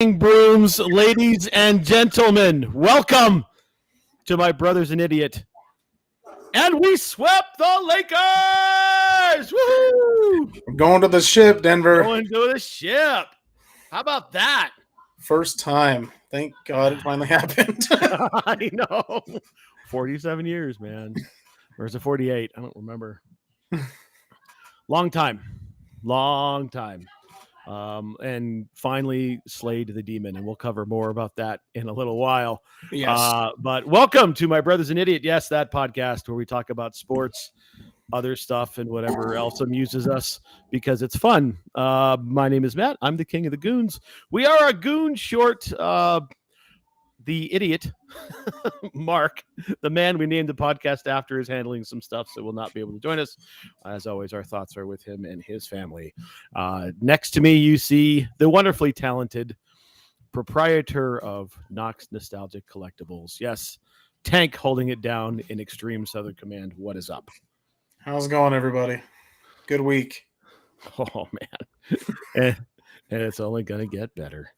Brooms, ladies and gentlemen, welcome to my brother's an idiot. And we swept the Lakers! Woo! I'm going to the ship, Denver. Going to the ship. How about that? First time. Thank God it finally happened. I know. 47 years, man. Or is it 48? I don't remember. Long time. And finally slayed the demon, and we'll cover more about that in a little while. Yes. But welcome to My Brother's an Idiot. Yes, that podcast where we talk about sports, other stuff, and whatever else amuses us because it's fun. My name is Matt. I'm the king of the goons. We are a goon short. The idiot, Mark, the man we named the podcast after, is handling some stuff, so will not be able to join us. As always, our thoughts are with him and his family. Next to me, you see the wonderfully talented proprietor of Knox Nostalgic Collectibles. Yes, Tank holding it down in Extreme Southern Command. What is up? How's it going, everybody? Good week. Oh, man. and it's only going to get better.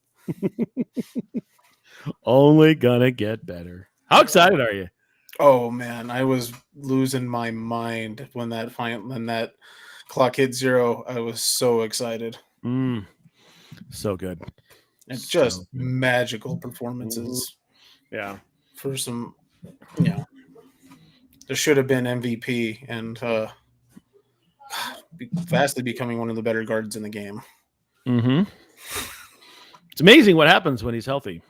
Only gonna get better. How excited are you? Oh man, I was losing my mind when that clock hit 0. I was so excited. So good. It's just magical performances. Yeah. For some, there should have been MVP and fastly becoming one of the better guards in the game. Mm-hmm. It's amazing what happens when he's healthy.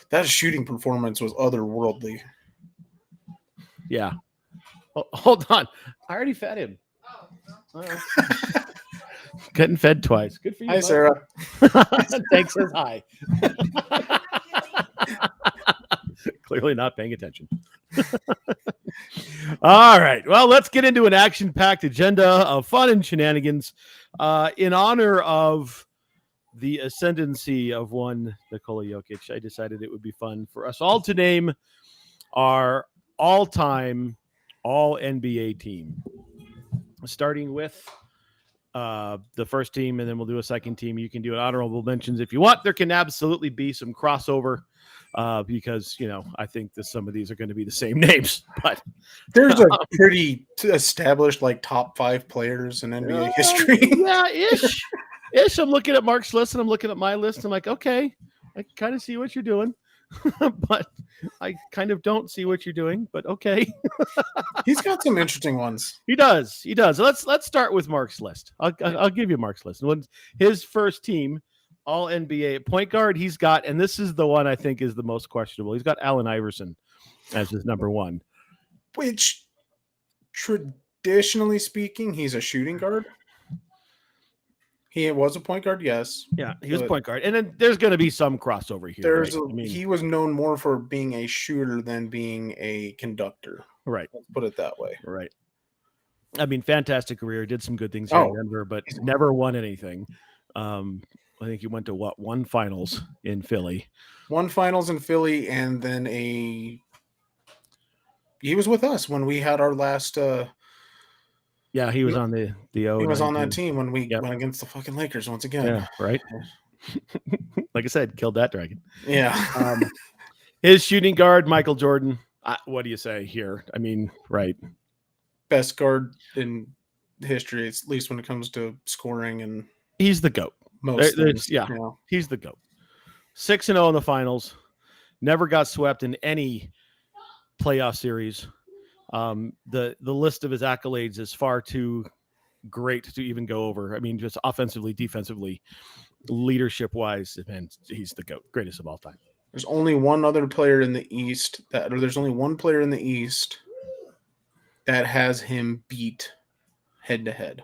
That shooting performance was otherworldly. Yeah. Oh, hold on. I already fed him. Getting fed twice. Good for you. Hi, Sarah. Thanks says hi. Clearly not paying attention. All right. Well, let's get into an action-packed agenda of fun and shenanigans in honor of the ascendancy of one Nikola Jokic. I decided it would be fun for us all to name our all-time all-NBA team, starting with the first team, and then we'll do a second team. You can do an honorable mentions if you want. There can absolutely be some crossover because, I think that some of these are going to be the same names. But there's a pretty established top 5 players in NBA history. Yeah, ish. I'm looking at Mark's list and I'm looking at my list. I'm like, okay, I kind of see what you're doing, but I kind of don't see what you're doing. But okay, he's got some interesting ones. He does. Let's start with Mark's list. I'll give you Mark's list. His first team, all NBA point guard, he's got, and this is the one I think is the most questionable. He's got Allen Iverson as his number one, which traditionally speaking, he's a shooting guard. He was a point guard, yes. Yeah, he was a point guard. And then there's going to be some crossover here. He was known more for being a shooter than being a conductor. Right. Let's put it that way. Right. I mean, fantastic career. Did some good things here in Denver, but never won anything. I think he went to one finals in Philly. One finals in Philly, and then he was with us when we had our last yeah, he was on the He was on that team when we went against the fucking Lakers once again. Yeah, right. Like I said, killed that dragon. Yeah. His shooting guard, Michael Jordan. What do you say here? I mean, right. Best guard in history, at least when it comes to scoring, and he's the GOAT. He's the GOAT. 6-0 in the finals. Never got swept in any playoff series. The list of his accolades is far too great to even go over. I mean, just offensively, defensively, leadership wise, and he's the GOAT, greatest of all time. There's only one player in the East that has him beat head to head,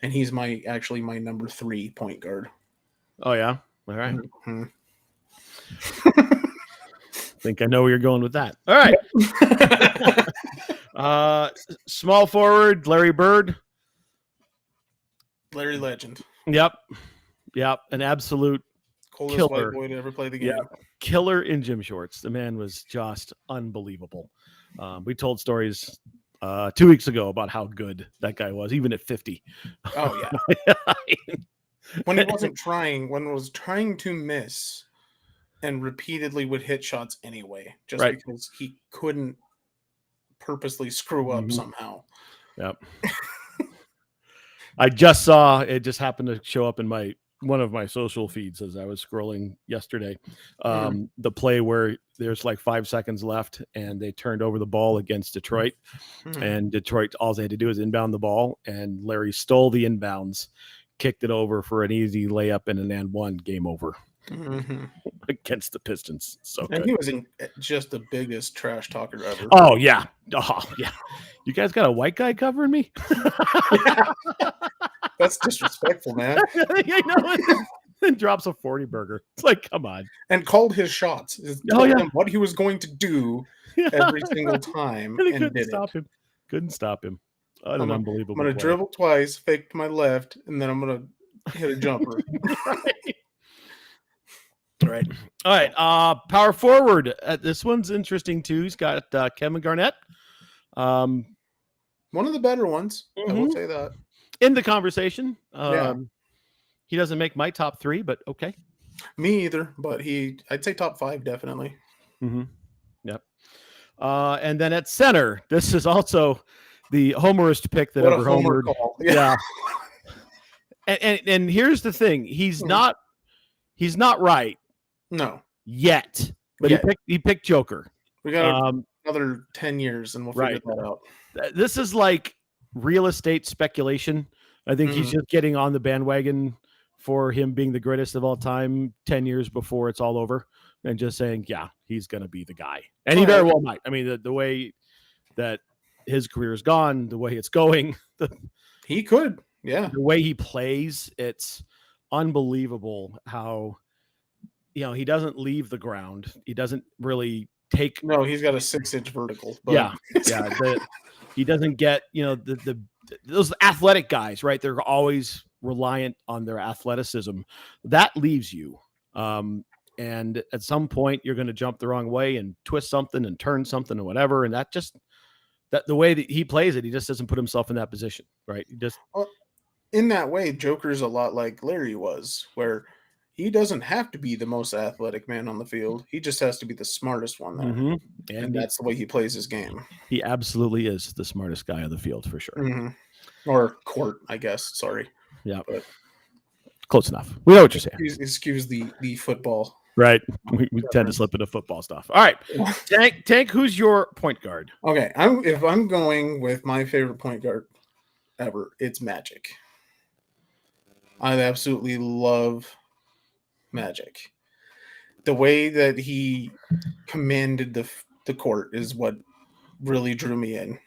and he's my number 3 point guard. Oh yeah, all right. Mm-hmm. Think I know where you're going with that. All right. Small forward, Larry Bird. Larry Legend. Yep. An absolute coldest killer. White boy to ever play the game. Yeah. Killer in gym shorts. The man was just unbelievable. We told stories 2 weeks ago about how good that guy was, even at 50. Oh, yeah. when he wasn't trying, when he was trying to miss and repeatedly would hit shots anyway, just Right. because he couldn't purposely screw up somehow. Yep. I just saw it. Just happened to show up in one of my social feeds as I was scrolling yesterday. The play where there's like 5 seconds left, and they turned over the ball against Detroit, and Detroit, all they had to do is inbound the ball, and Larry stole the inbounds, kicked it over for an easy layup and an and one. Game over against the Pistons. So And good. he was just the biggest trash talker ever. Oh yeah. You guys got a white guy covering me? That's disrespectful, man. You know, and drops a 40 burger. It's like, come on. And called his shots. Told him what he was going to do every single time, and couldn't did stop him. Couldn't stop him. An unbelievable. I'm gonna dribble twice, fake to my left, and then I'm gonna hit a jumper. Right. All right. Power forward. This one's interesting too. He's got Kevin Garnett. One of the better ones. I will say that. In the conversation. Yeah. He doesn't make my top 3, but okay. Me either, but I'd say top 5 definitely. Yep. And then at center, this is also the homerist pick that ever homered. Yeah. and here's the thing: he's not right. No. Yet, but he picked Joker. We got another 10 years, and we'll figure that out. This is like real estate speculation. I think he's just getting on the bandwagon for him being the greatest of all time 10 years before it's all over, and just saying, yeah, he's going to be the guy. And he very well might. I mean, the way that his career is gone, the way it's going, he could. Yeah. The way he plays, it's unbelievable how, he doesn't leave the ground. He doesn't really take. No, he's got a 6-inch vertical. But... Yeah. He doesn't get, those athletic guys, right? They're always reliant on their athleticism. That leaves you. And at some point you're going to jump the wrong way and twist something and turn something or whatever. And that the way that he plays it, he just doesn't put himself in that position. Right. In that way, Joker's a lot like Larry was, where he doesn't have to be the most athletic man on the field. He just has to be the smartest one there. And that's the way he plays his game. He absolutely is the smartest guy on the field for sure. Or court, I guess. Sorry. Yeah. But close enough. We know what you're saying. Excuse the football. Right. We tend to slip into football stuff. All right. Tank, who's your point guard? Okay. If I'm going with my favorite point guard ever, it's Magic. I absolutely love Magic. The way that he commanded the court is what really drew me in.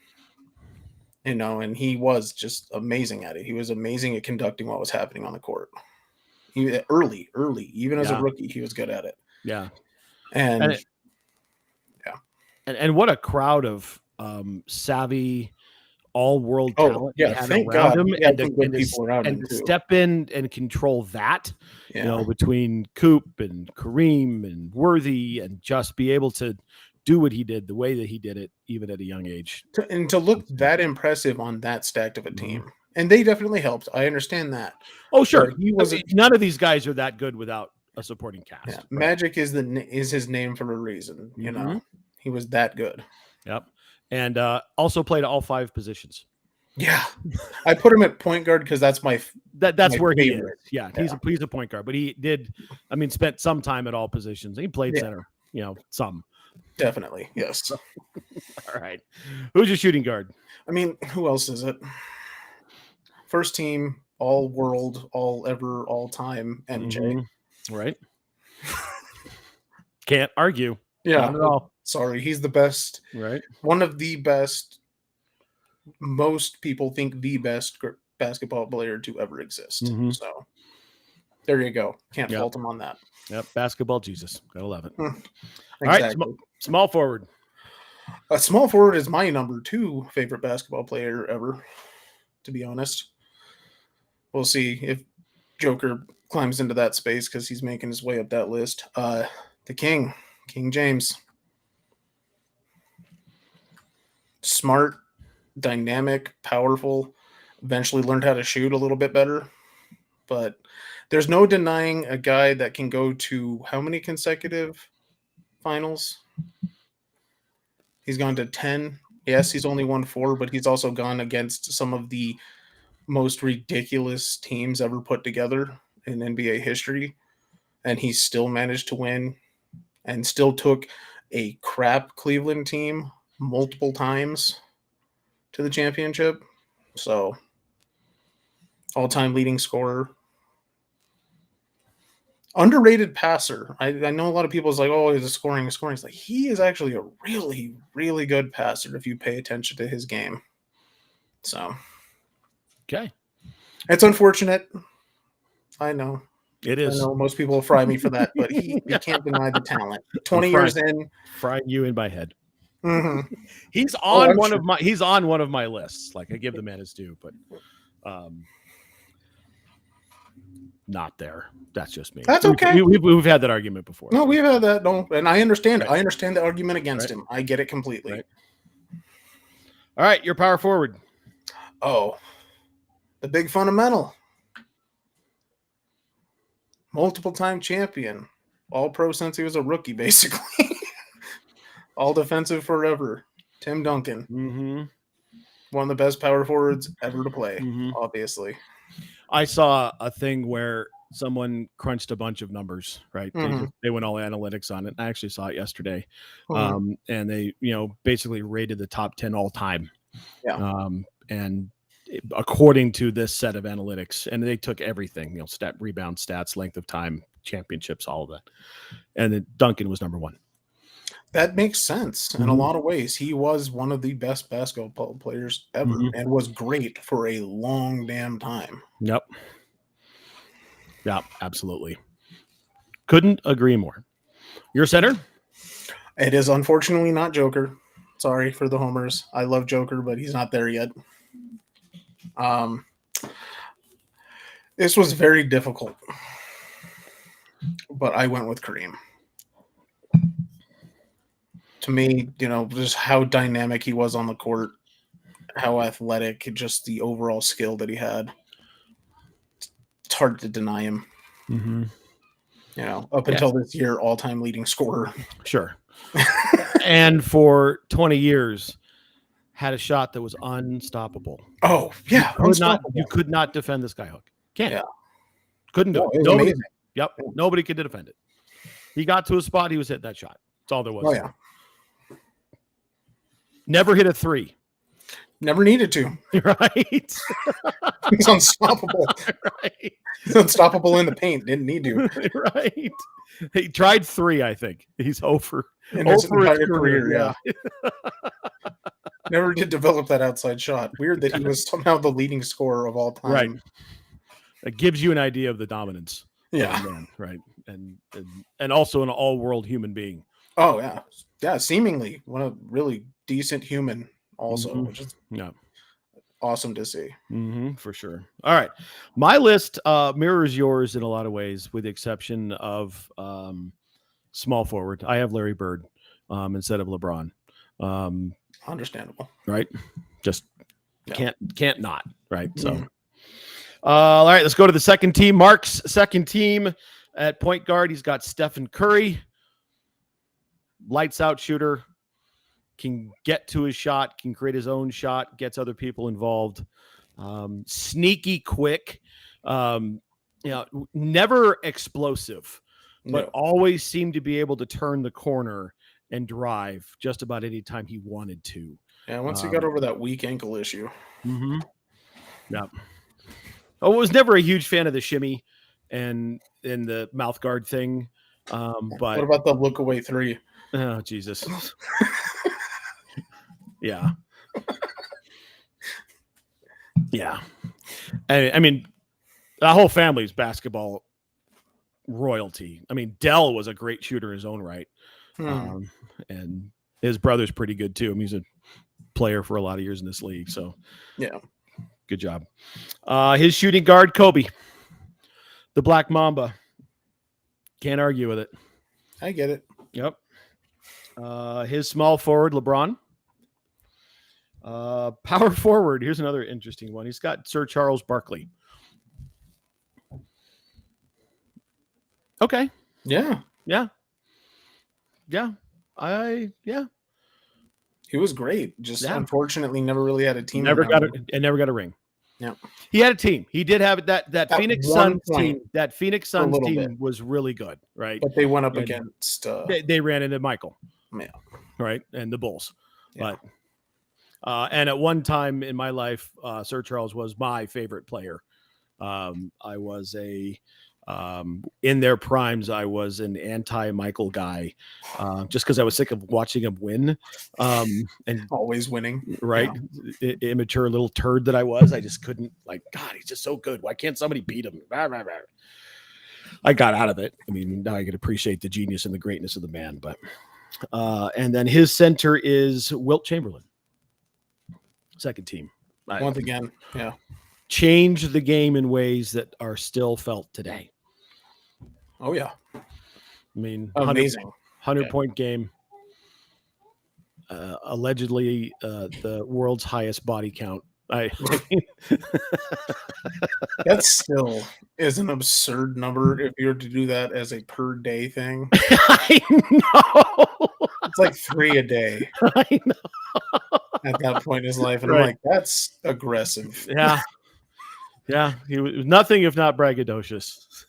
And he was just amazing at it. He was amazing at conducting what was happening on the court. He early, even as a rookie, he was good at it. Yeah. And what a crowd of savvy all-world talent he had around him, and to step in and control that, between Coop and Kareem and Worthy, and just be able to do what he did the way that he did it, even at a young age. To look that impressive on that stacked of a team. And they definitely helped. I understand that. Oh, sure. None of these guys are that good without a supporting cast. Yeah. Right? Magic is his name for a reason. He was that good. Yep. And also played all 5 positions. Yeah, I put him at point guard because that's that's where favorite. He is. Yeah, he's a point guard, but he spent some time at all positions. He played center. Some. Definitely, yes. All right. Who's your shooting guard? I mean, who else is it? First team, all world, all ever, all time, MJ. Right. Can't argue. Yeah. Not at all. Sorry, he's the best. Right. One of the best. Most people think the best basketball player to ever exist. So there you go. Can't fault him on that. Yep. Basketball Jesus. Gotta love it. Exactly. All right. Small forward. A small forward is my number 2 favorite basketball player ever, to be honest. We'll see if Joker climbs into that space because he's making his way up that list. The King James. Smart, dynamic, powerful, eventually learned how to shoot a little bit better. But There's no denying a guy that can go to how many consecutive finals? He's gone to 10. Yes, he's only won 4, but he's also gone against some of the most ridiculous teams ever put together in NBA history. And he still managed to win and still took a crap Cleveland team multiple times to the championship. So, all-time leading scorer. Underrated passer. I know a lot of people is like, oh, he's scoring. It's like he is actually a really, really good passer if you pay attention to his game. So, Okay. it's unfortunate. I know. It is. I know most people will fry me for that, but you can't deny the talent. 20 years in. Frying you in my head. Mm-hmm. He's on one of my lists. Like I give the man his due, but not there. That's just me. That's okay. We've had that argument before. No, we've had that. No, and I understand. Right. I understand the argument against him. I get it completely. Right. All right, your power forward. Oh, the big fundamental. Multiple-time champion. All-pro since he was a rookie, basically. All defensive forever. Tim Duncan. Mm-hmm. One of the best power forwards ever to play, obviously. I saw a thing where someone crunched a bunch of numbers, right? Mm-hmm. They went all analytics on it. I actually saw it yesterday. Mm-hmm. And they, basically rated the top 10 all time. Yeah. And according to this set of analytics, and they took everything, rebound stats, length of time, championships, all of that. And then Duncan was number 1. That makes sense in a lot of ways. He was one of the best basketball players ever and was great for a long damn time. Yep. Yeah, absolutely. Couldn't agree more. Your center? It is unfortunately not Joker. Sorry for the homers. I love Joker, but he's not there yet. This was very difficult, but I went with Kareem. To me, just how dynamic he was on the court, how athletic, just the overall skill that he had. It's hard to deny him. Mm-hmm. Up until this year, all-time leading scorer. Sure. And for 20 years, had a shot that was unstoppable. Oh, yeah. You could not defend this guy hook. Can't. Yeah. Couldn't do it. Nobody. Yep. Yeah. Nobody could defend it. He got to a spot, he was hitting that shot. That's all there was. Oh, yeah. Never hit a 3. Never needed to. Right. He's unstoppable. Right. He's unstoppable in the paint. Didn't need to. Right. He tried 3, I think. He's over his entire career. Yeah. Never did develop that outside shot. Weird that he was somehow the leading scorer of all time. Right. It gives you an idea of the dominance. Yeah. Man, right. And also an all-world human being. Oh, yeah. Yeah, seemingly one of really decent human also, which is awesome to see. For sure. All right. My list mirrors yours in a lot of ways, with the exception of small forward. I have Larry Bird instead of LeBron. Understandable. Right? Just can't not, right? So all right, let's go to the second team. Mark's second team at point guard. He's got Stephen Curry. Lights out shooter, can get to his shot, can create his own shot, gets other people involved. Sneaky quick, never explosive, but always seemed to be able to turn the corner and drive just about any time he wanted to. Yeah, once he got over that weak ankle issue. Yeah. I was never a huge fan of the shimmy and the mouth guard thing. But what about the look away 3? Oh, Jesus. Yeah. Yeah. I mean, the whole family's basketball royalty. I mean, Dell was a great shooter in his own right. And his brother's pretty good too. I mean, he's a player for a lot of years in this league. So, yeah. Good job. His shooting guard, Kobe. The Black Mamba. Can't argue with it. I get it. Yep. His small forward, LeBron. Power forward. Here's another interesting one. He's got Sir Charles Barkley. Okay. Yeah. Yeah. He was great. Just Yeah. unfortunately never really had a team Never around got him. never got a ring. Yeah. He had a team. He did have that At Phoenix one Suns point, team. That Phoenix for a Suns little team bit. was really good, right? But they went up And against they ran into Michael, yeah. right? And the Bulls. Yeah. But and at one time in my life, Sir Charles was my favorite player. I was in their primes, I was an anti-Michael guy, just because I was sick of watching him win. And Always winning. right, immature little turd that I was, I just couldn't, like, God, he's just so good. Why can't somebody beat him? I got out of it. I mean, now I can appreciate the genius and the greatness of the man. But and then his center is Wilt Chamberlain, second team. Once again, yeah. Change the game in ways that are still felt today. Oh yeah. I mean, Amazing. 100-point game. Allegedly the world's highest body count. That still is an absurd number if you were to do that as a per day thing. I know. It's like 3 a day I know. at that point in his life. And Right. I'm like, that's aggressive. Yeah. Yeah. He was nothing if not braggadocious.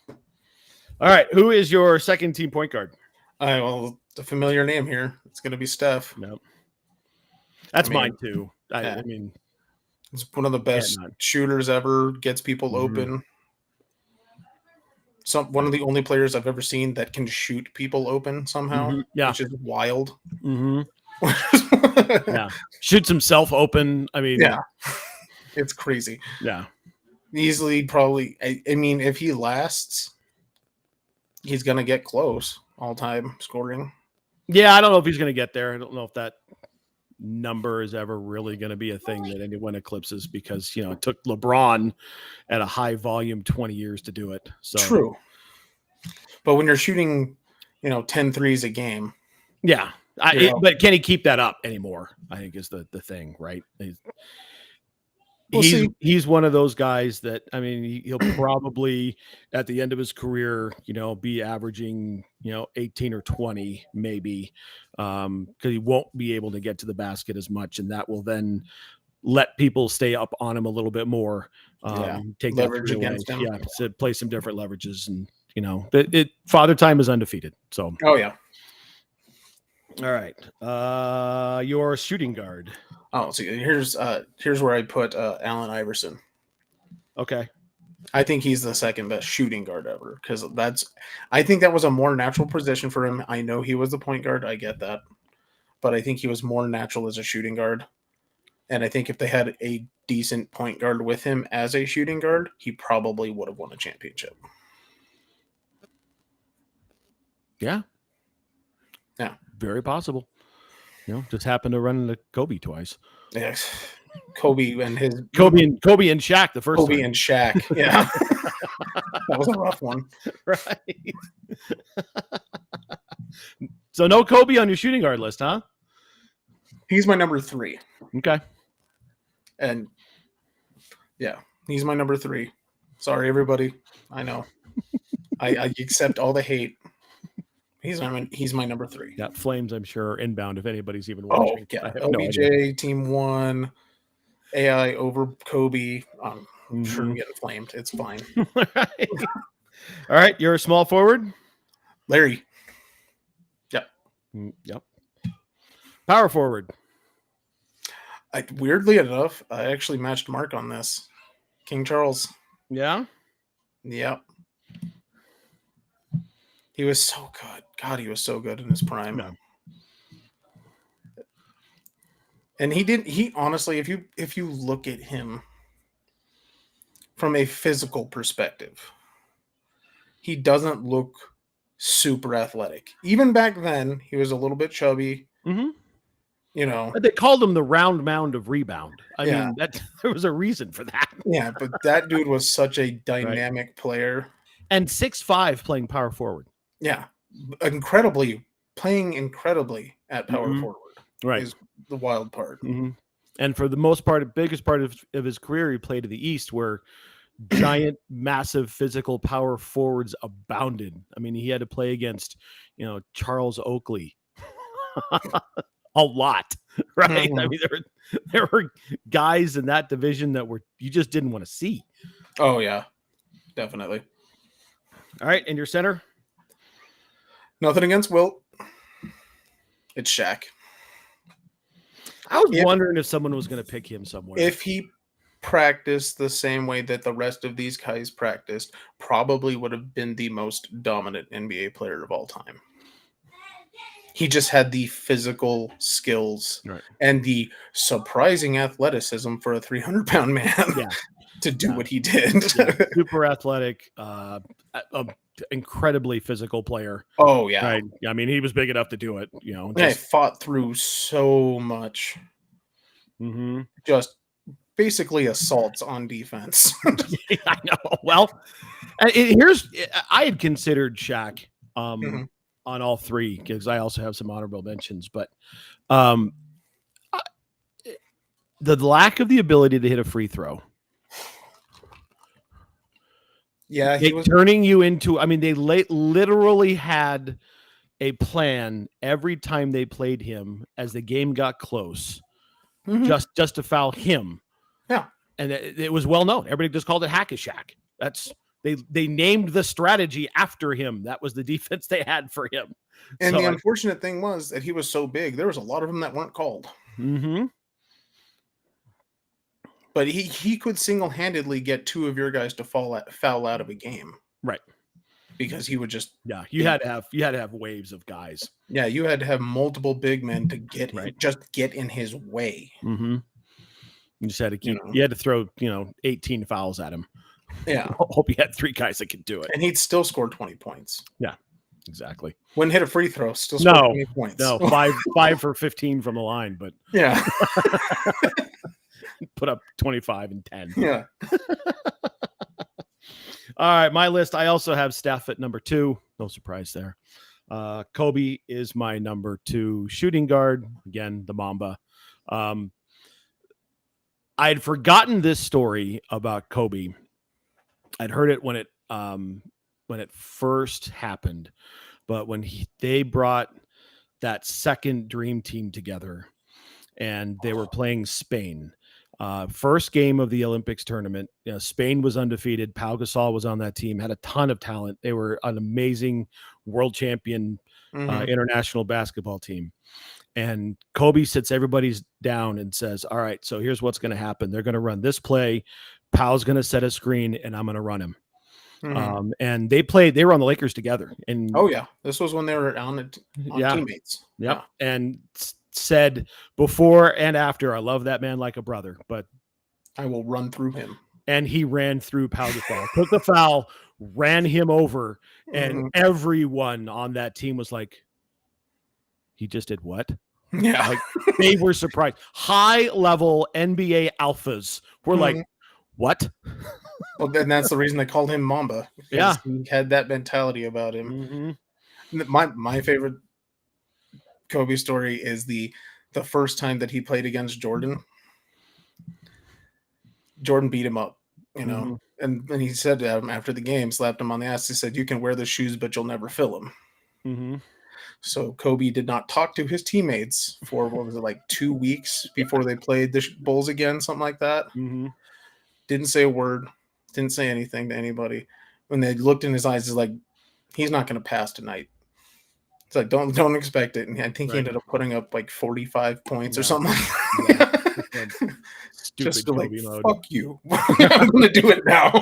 All right. Who is your second team point guard? Well, the familiar name here. It's going to be Steph. No. That's I mean, mine too. yeah. I mean, He's one of the best shooters ever. Gets people open. One of the only players I've ever seen that can shoot people open somehow. Yeah. Which is wild. Yeah. Shoots himself open. I mean, yeah. It's crazy. Yeah. Easily, probably. I mean, if he lasts, he's going to get close all time scoring. Yeah, I don't know if he's going to get there. I don't know if that number is ever really going to be a thing that anyone eclipses, because, you know, it took LeBron at a high volume 20 years to do it. So true. But when you're shooting, 10 threes a game. Yeah. But can he keep that up anymore? I think is the thing, right? He's one of those guys that, I mean, he'll probably at the end of his career, be averaging, 18 or 20 maybe, because he won't be able to get to the basket as much, and that will then let people stay up on him a little bit more. Take leverage against him. Yeah, so play some different leverages, and Father Time is undefeated. So oh yeah. All right, your shooting guard. Oh, so here's where I put Allen Iverson. Okay. I think he's the second best shooting guard ever, because I think that was a more natural position for him. I know he was the point guard. I get that. But I think he was more natural as a shooting guard. And I think if they had a decent point guard with him as a shooting guard, he probably would have won a championship. Yeah. Yeah. Very possible. Just happened to run into Kobe twice. Yes. Kobe and Shaq the first Kobe time. and Shaq. Yeah. That was a rough one. Right. So no Kobe on your shooting guard list, huh? He's my number 3. Okay. And yeah, he's my number 3. Sorry, everybody. I know. I accept all the hate. He's my number 3. Got flames, I'm sure, inbound if anybody's even watching. Oh, yeah. LBJ, Team 1, AI over Kobe. I'm sure I'm getting flamed. It's fine. All right. You're a small forward? Larry. Yep. Yep. Power forward. Weirdly enough, I actually matched Mark on this. King Charles. Yeah? Yep. He was so good. God, he was so good in his prime. No. And he honestly, if you look at him from a physical perspective, he doesn't look super athletic. Even back then, he was a little bit chubby. Mm-hmm. But they called him the round mound of rebound. I mean, there was a reason for that. Yeah, but that dude was such a dynamic player. And 6'5" playing power forward. Yeah. Playing incredibly at power forward. Right. Is the wild part. Mm-hmm. And for the most part, the biggest part of his career, he played in the East, where giant, massive physical power forwards abounded. I mean, he had to play against, Charles Oakley a lot, right? I Mhm. mean, there were guys in that division that you just didn't want to see. Oh yeah, definitely. All right, and your center? Nothing against Wilt. It's Shaq. I was If wondering if someone was going to pick him somewhere. if he practiced the same way that the rest of these guys practiced, probably would have been the most dominant NBA player of all time. He just had the physical skills Right. and the surprising athleticism for a 300-pound man Yeah. to do Yeah. what he did. Yeah. Super athletic, incredibly physical player. Oh, yeah. Right. I mean, he was big enough to do it, I fought through so much. Mm-hmm. Just basically assaults on defense. I know. Well, I had considered Shaq Mhm. on all three because I also have some honorable mentions, but the lack of the ability to hit a free throw. Yeah, he was turning you into. I mean, they literally had a plan every time they played him as the game got close, just to foul him. Yeah, and it was well known. Everybody just called it Hack-a-Shack. They named the strategy after him. That was the defense they had for him. and the unfortunate thing was that he was so big. There was a lot of them that weren't called. Mm-hmm. But he could single-handedly get two of your guys to foul out of a game, right? Because he would just you had to have waves of guys. Yeah, you had to have multiple big men to get in his way. Mm-hmm. You just had to keep. You had to throw 18 fouls at him. Yeah, hope you had three guys that could do it, and he'd still score 20 points. Yeah, exactly. Wouldn't hit a free throw, still score 20 points. No, five for 15 from the line, but yeah. Put up 25 and 10. Yeah. All right, my list. I also have Steph at number 2. No surprise there. Kobe is my number 2 shooting guard. Again, the Mamba. I had forgotten this story about Kobe. I'd heard it when it first happened, but when they brought that second dream team together and they were playing Spain. First game of the Olympics tournament. Spain was undefeated. Pau Gasol was on that team, had a ton of talent. They were an amazing world champion international basketball team. And Kobe sits everybody's down and says, all right, so here's what's going to happen. They're going to run this play. Pau's going to set a screen and I'm going to run him. And they were on the Lakers together. And oh yeah, this was when they were on teammates. Yeah. And said before and after, I love that man like a brother, but I will run through him. And he ran through Pau Gasol, took the foul, ran him over, and everyone on that team was like, he just did what? Yeah. Like, they were surprised. High level NBA alphas were like, what? Well, then that's the reason they called him Mamba. Yeah. He had that mentality about him. My favorite Kobe story is the first time that he played against Jordan. Jordan beat him up, and then he said to him after the game, slapped him on the ass. He said, "You can wear the shoes, but you'll never fill them." So Kobe did not talk to his teammates for, what was it, like 2 weeks before they played the Bulls again, something like that. Didn't say a word, didn't say anything to anybody. When they looked in his eyes, it's like, he's not going to pass tonight. It's like, don't expect it. And I think he ended up putting up like 45 points or something like that. Just to, like, fuck you. I'm going to do it now.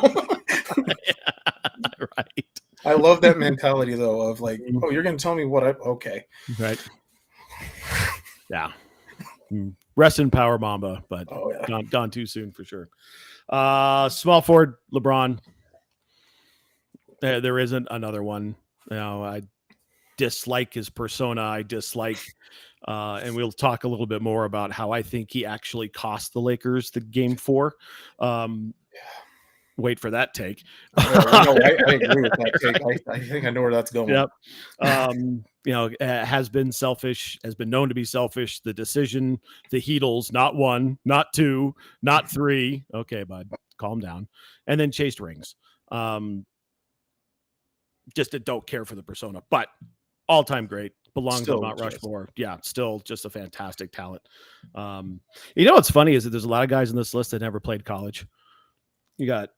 Right. I love that mentality, though, of like, oh, you're going to tell me what okay. Right. Yeah. Rest in power, Mamba, but gone too soon for sure. Small forward, LeBron. There isn't another one. I dislike his persona. I dislike, and we'll talk a little bit more about how I think he actually cost the Lakers the game 4. Wait for that take. I agree with that take. I think I know where that's going. Yep. Has been selfish, has been known to be selfish. The decision, the Heatles, not 1, not 2, not 3. Okay, bud, calm down, and then chased rings. Just don't care for the persona, but all-time great, belongs on Still, Mount yes. Rushmore. Yeah, still just a fantastic talent. What's funny is that there's a lot of guys in this list that never played college. You got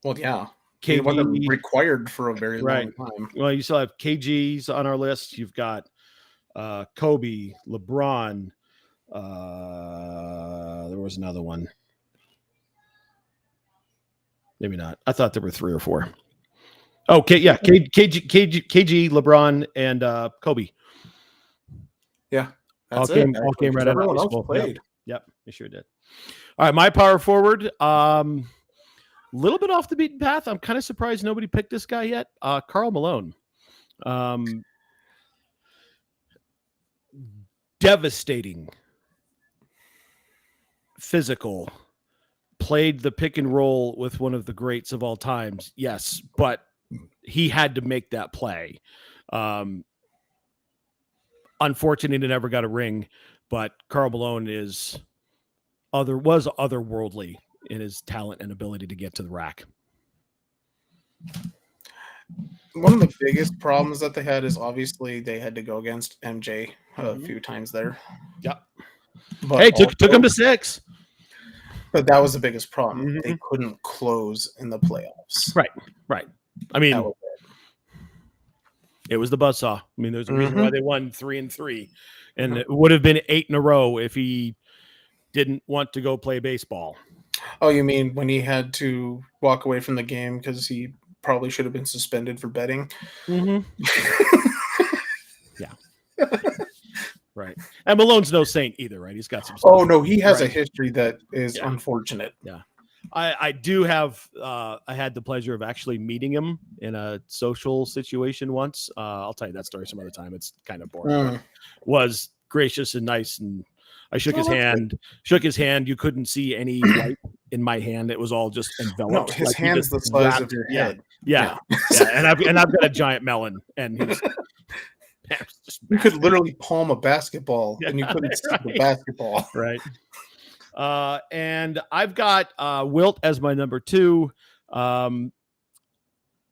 Well, yeah. He KG, wasn't required for a very right? long time. Well, you still have KG's on our list. You've got Kobe, LeBron. There was another one. Maybe not. I thought there were 3 or 4. Okay, yeah, KG, LeBron, and Kobe. Yeah, All that's it. came right out of Everyone high else school. played. Yep, they sure did. All right, my power forward. Little bit off the beaten path. I'm kind of surprised nobody picked this guy yet. Karl Malone. Devastating. Physical. Played the pick and roll with one of the greats of all times. Yes, but he had to make that play. Unfortunately, he never got a ring, but Karl Malone was otherworldly in his talent and ability to get to the rack. One of the biggest problems that they had is obviously they had to go against MJ a few times there. Yep. But hey, took him to 6. But that was the biggest problem. They couldn't close in the playoffs. Right. I mean, it was the buzzsaw. I mean, there's a reason why they won 3-3, and it would have been 8 in a row if he didn't want to go play baseball. Oh, you mean when he had to walk away from the game because he probably should have been suspended for betting? Yeah. Right. And Malone's no saint either, right? He's got some stuff. Oh, no, he has a history that is unfortunate. Yeah. I do have I had the pleasure of actually meeting him in a social situation once. I'll tell you that story some other time. It's kind of boring. Was gracious and nice, and I shook his hand. You couldn't see any light in my hand. It was all just enveloped. No, his hand's the size of your head. Yeah. And I've got a giant melon, and he's you could literally palm a basketball, and you couldn't see the basketball. Right. And I've got Wilt as my number 2. And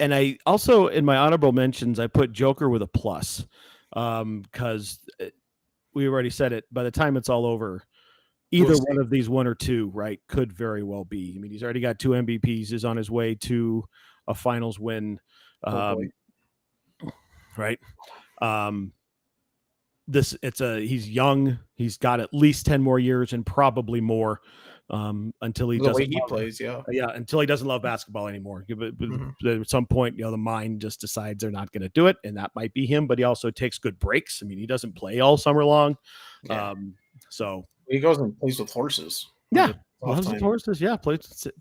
I also, in my honorable mentions, I put Joker with a plus, because we already said it. By the time it's all over, either one of these 1 or 2, right, could very well be. I mean, he's already got 2 MVPs, is on his way to a finals win. Right. He's young. He's got at least 10 more years and probably more until he plays. Until he doesn't love basketball anymore. But at some point, the mind just decides they're not going to do it, and that might be him. But he also takes good breaks. I mean, he doesn't play all summer long. So he goes and plays with horses. Yeah, loves his horses. Yeah,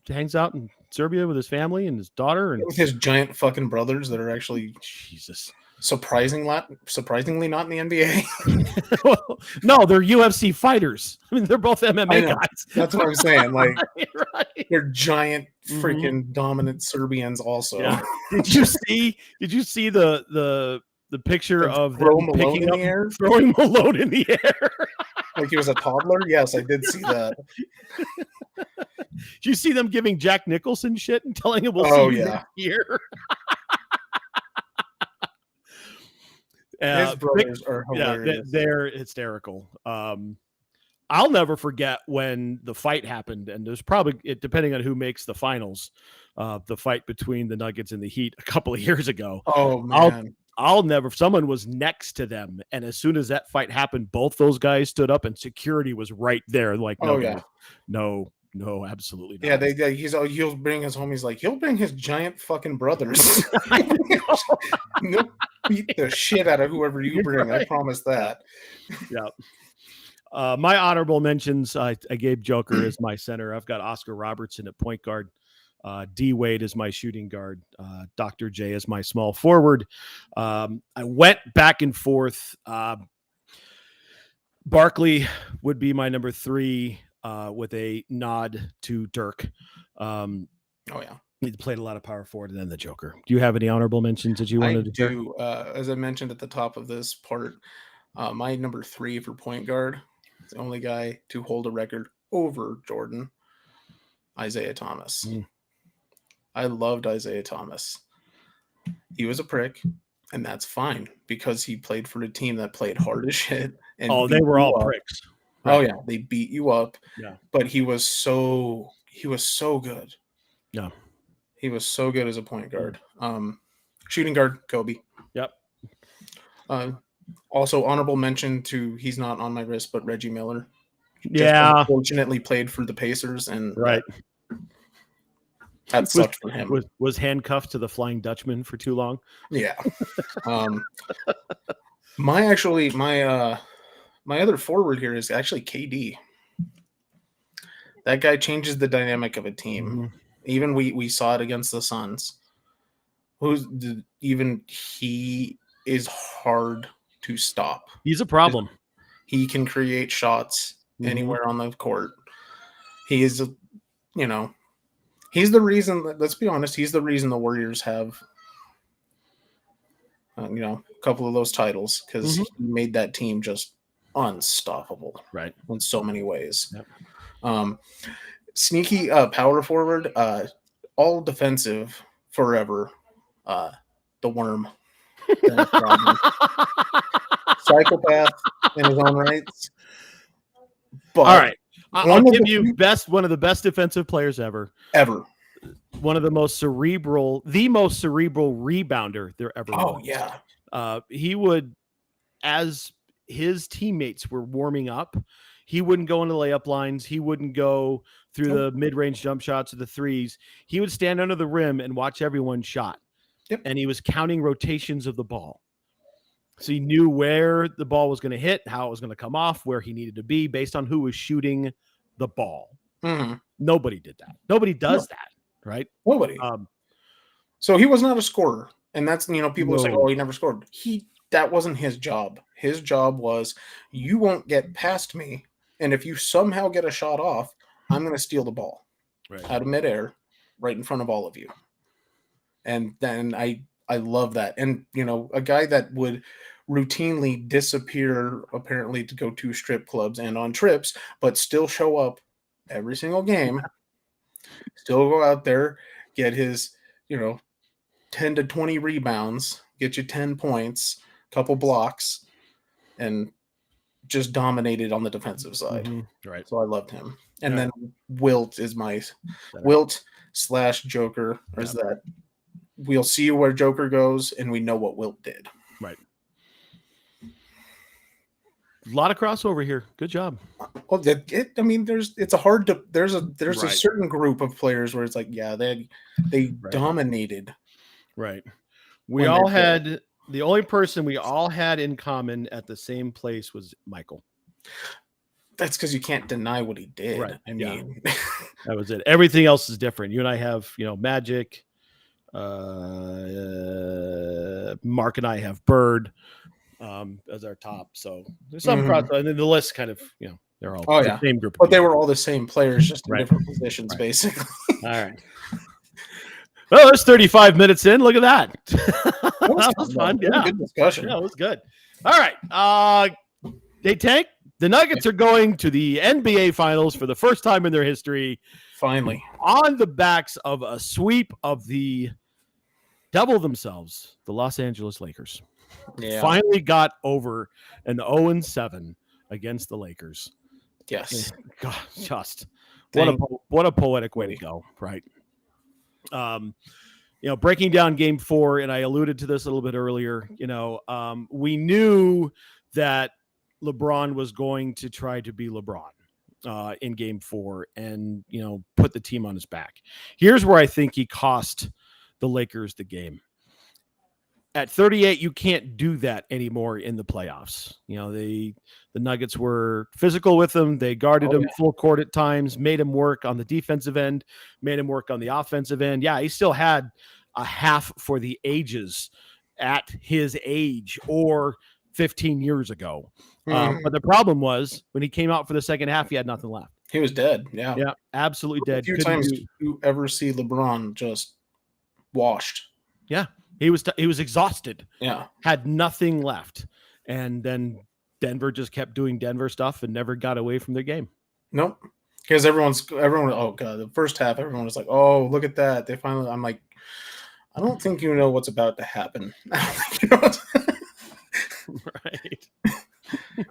hangs out in Serbia with his family and his daughter, and with his giant fucking brothers that are actually surprisingly not in the NBA. Well, no, they're UFC fighters. I mean, they're both MMA guys. That's what I'm saying. Like, they're giant, freaking dominant Serbians. Also, did you see the picture of throwing Malone in the air? Like he was a toddler? Yes, I did see that. Did you see them giving Jack Nicholson shit and telling him we'll see you next year? His brothers are hilarious. They're hysterical. I'll never forget when the fight happened, and there's probably, depending on who makes the finals, the fight between the Nuggets and the Heat a couple of years ago. Oh, man. Someone was next to them, and as soon as that fight happened, both those guys stood up, and security was right there. Like, no, absolutely not. Yeah, he'll bring his homies. Like, he'll bring his giant fucking brothers. He'll beat the shit out of whoever you bring. I promise that. Yeah. My honorable mentions, I gave Joker as my center. I've got Oscar Robertson at point guard. D Wade is my shooting guard. Dr. J is my small forward. I went back and forth. Barkley would be my number 3, with a nod to Dirk. He played a lot of power forward, and then the Joker. Do you have any honorable mentions that you wanted to do? As I mentioned at the top of this part, my number 3 for point guard is the only guy to hold a record over Jordan. Isaiah Thomas. Mm. I loved Isaiah Thomas. He was a prick, and that's fine because he played for a team that played hard as shit and They beat were you all up. pricks. Oh yeah, they beat you up. Yeah. But he was so good. Yeah. He was so good as a point guard. Shooting guard, Kobe. Yep. Also honorable mention to, he's not on my list, but Reggie Miller. Yeah. Unfortunately played for the Pacers, and Right. that sucked for him. Was handcuffed to the Flying Dutchman for too long. Yeah. My other forward here is actually KD. That guy changes the dynamic of a team. Mm-hmm. Even we saw it against the Suns. He is hard to stop. He's a problem. He can create shots anywhere on the court. He is, he's the reason. Let's be honest. He's the reason the Warriors have, a couple of those titles, because he made that team just unstoppable. Right. In so many ways. Yep. Sneaky power forward, all defensive forever. The Worm. Psychopath in his own rights. But all right. I'll give you one of the best defensive players ever. One of the most cerebral rebounder there ever was. Oh, yeah. He would, as his teammates were warming up, he wouldn't go into layup lines. He wouldn't go through the mid-range jump shots or the threes. He would stand under the rim and watch everyone shot. Yep. And he was counting rotations of the ball. So he knew where the ball was going to hit, how it was going to come off, where he needed to be based on who was shooting the ball. Mm-hmm. Nobody did that. Nobody does that, right? Nobody. So he was not a scorer. And that's, people say, oh, he never scored. That wasn't his job. His job was, you won't get past me. And if you somehow get a shot off, I'm going to steal the ball out of midair right in front of all of you. And then I love that. And, a guy that would routinely disappear, apparently, to go to strip clubs and on trips, but still show up every single game, still go out there, get his, 10 to 20 rebounds, get you 10 points, couple blocks, and just dominated on the defensive side. Mm-hmm. Right. So I loved him. And then Wilt is my Wilt/Joker. Is that we'll see where Joker goes, and we know what Wilt did. Right. A lot of crossover here. Good job. Well, there's a certain group of players where it's like, yeah, they dominated. Right. We all had the only person we all had in common at the same place was Michael. That's because you can't deny what he did. Right. I mean, that was it. Everything else is different. You and I have, Magic. Mark and I have Bird as our top. So there's some crossover, and then the list kind of, they're all the same group. But they were all the same players, just in different positions, basically. All right. Well, there's 35 minutes in. Look at that. That was fun. Yeah. Good discussion. Yeah, it was good. All right. Hey, Tank, the Nuggets are going to the NBA Finals for the first time in their history. Finally. On the backs of a sweep of the double themselves, the Los Angeles Lakers. Yeah. Finally got over an 0-7 against the Lakers. Yes. God, just what a poetic way to go, right? Breaking down game 4, and I alluded to this a little bit earlier, we knew that LeBron was going to try to be LeBron in game 4 and, put the team on his back. Here's where I think he cost the Lakers the game. At 38, you can't do that anymore in the playoffs. The Nuggets were physical with him. They guarded him full court at times, made him work on the defensive end, made him work on the offensive end. Yeah, he still had a half for the ages at his age or 15 years ago. But the problem was when he came out for the second half, he had nothing left. He was dead. Yeah. Yeah, absolutely dead. A few times you ever see LeBron just washed. Yeah. He was exhausted. Yeah. Had nothing left. And then Denver just kept doing Denver stuff and never got away from their game. Nope. Because everyone, oh god, the first half, everyone was like, "Oh, look at that! They finally." I'm like, I don't think you know what's about to happen. I don't think you know Right.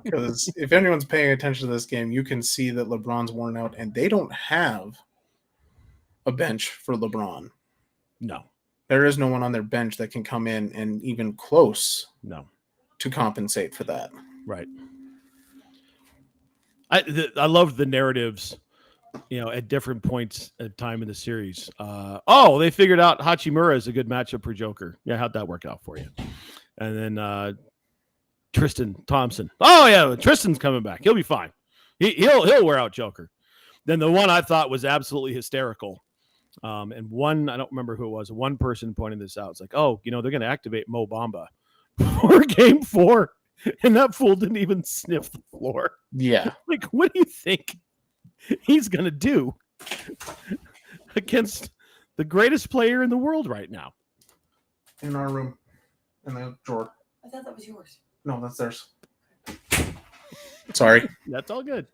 because if anyone's paying attention to this game, you can see that LeBron's worn out, and they don't have a bench for LeBron. No. There is no one on their bench that can come in and even close No. to compensate for that. Right. I love the narratives, at different points of time in the series. They figured out Hachimura is a good matchup for Joker. Yeah, how'd that work out for you? And then Tristan Thompson. Oh yeah, Tristan's coming back. He'll be fine. He'll wear out Joker. Then the one I thought was absolutely hysterical. And one, I don't remember who it was. One person pointed this out. It's like, they're going to activate Mo Bamba for Game 4, and that fool didn't even sniff the floor. Yeah. Like, what do you think he's going to do against the greatest player in the world right now? In our room, in the drawer. I thought that was yours. No, that's theirs. Sorry. That's all good.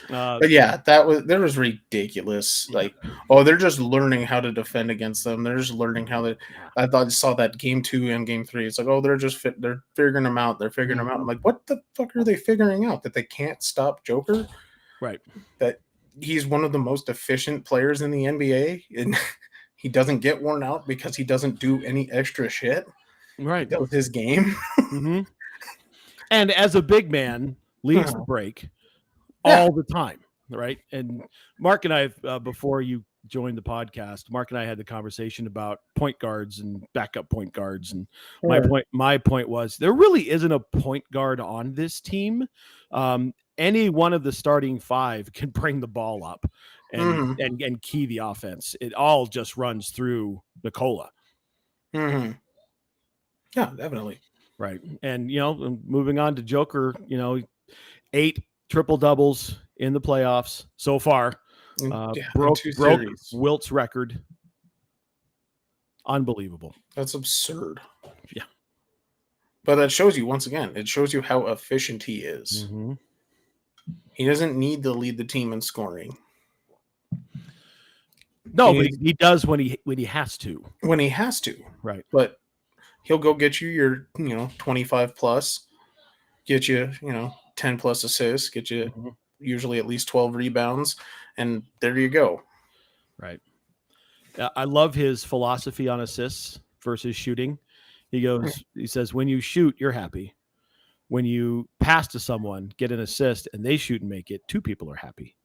But yeah, that was ridiculous. Like, they're just learning how to defend against them. They're just learning how to. I saw that Game 2 and Game 3. It's like, they're figuring them out. They're figuring them out. I'm like, what the fuck are they figuring out? That they can't stop Joker? Right. That he's one of the most efficient players in the NBA, and he doesn't get worn out because he doesn't do any extra shit. Right. That was his game. Mm-hmm. And as a big man, leads the break. All the time, right? And Mark and I, before you joined the podcast, Mark and I had the conversation about point guards and backup point guards. And my point was there really isn't a point guard on this team. Any one of the starting 5 can bring the ball up and key the offense. It all just runs through Nikola. Mm-hmm. Yeah, definitely. Right. And, moving on to Joker, 8 triple doubles in the playoffs so far. Broke Wilt's record. Unbelievable. That's absurd. Yeah. But that shows you, once again, how efficient he is. Mm-hmm. He doesn't need to lead the team in scoring. No, but he does when he has to. When he has to. Right. But he'll go get you your, 25 plus, get you, 10 plus assists, get you usually at least 12 rebounds, and there you go. Right. I love his philosophy on assists versus shooting. He says, when you shoot, you're happy. When you pass to someone, get an assist, and they shoot and make it, 2 people are happy.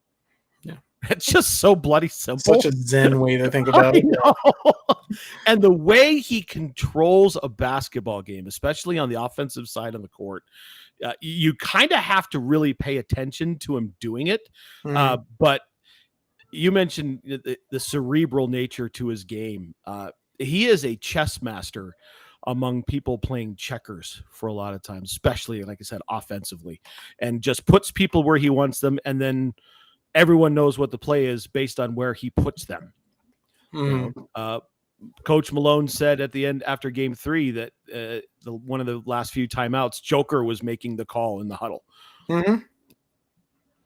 Yeah. It's just so bloody simple. Such a zen way to think about it. And the way he controls a basketball game, especially on the offensive side of the court, you kind of have to really pay attention to him doing it. But you mentioned the cerebral nature to his game. He is a chess master among people playing checkers for a lot of times, especially, like I said, offensively, and just puts people where he wants them. And then everyone knows what the play is based on where he puts them. Coach Malone said at the end after Game 3 that one of the last few timeouts, Joker was making the call in the huddle.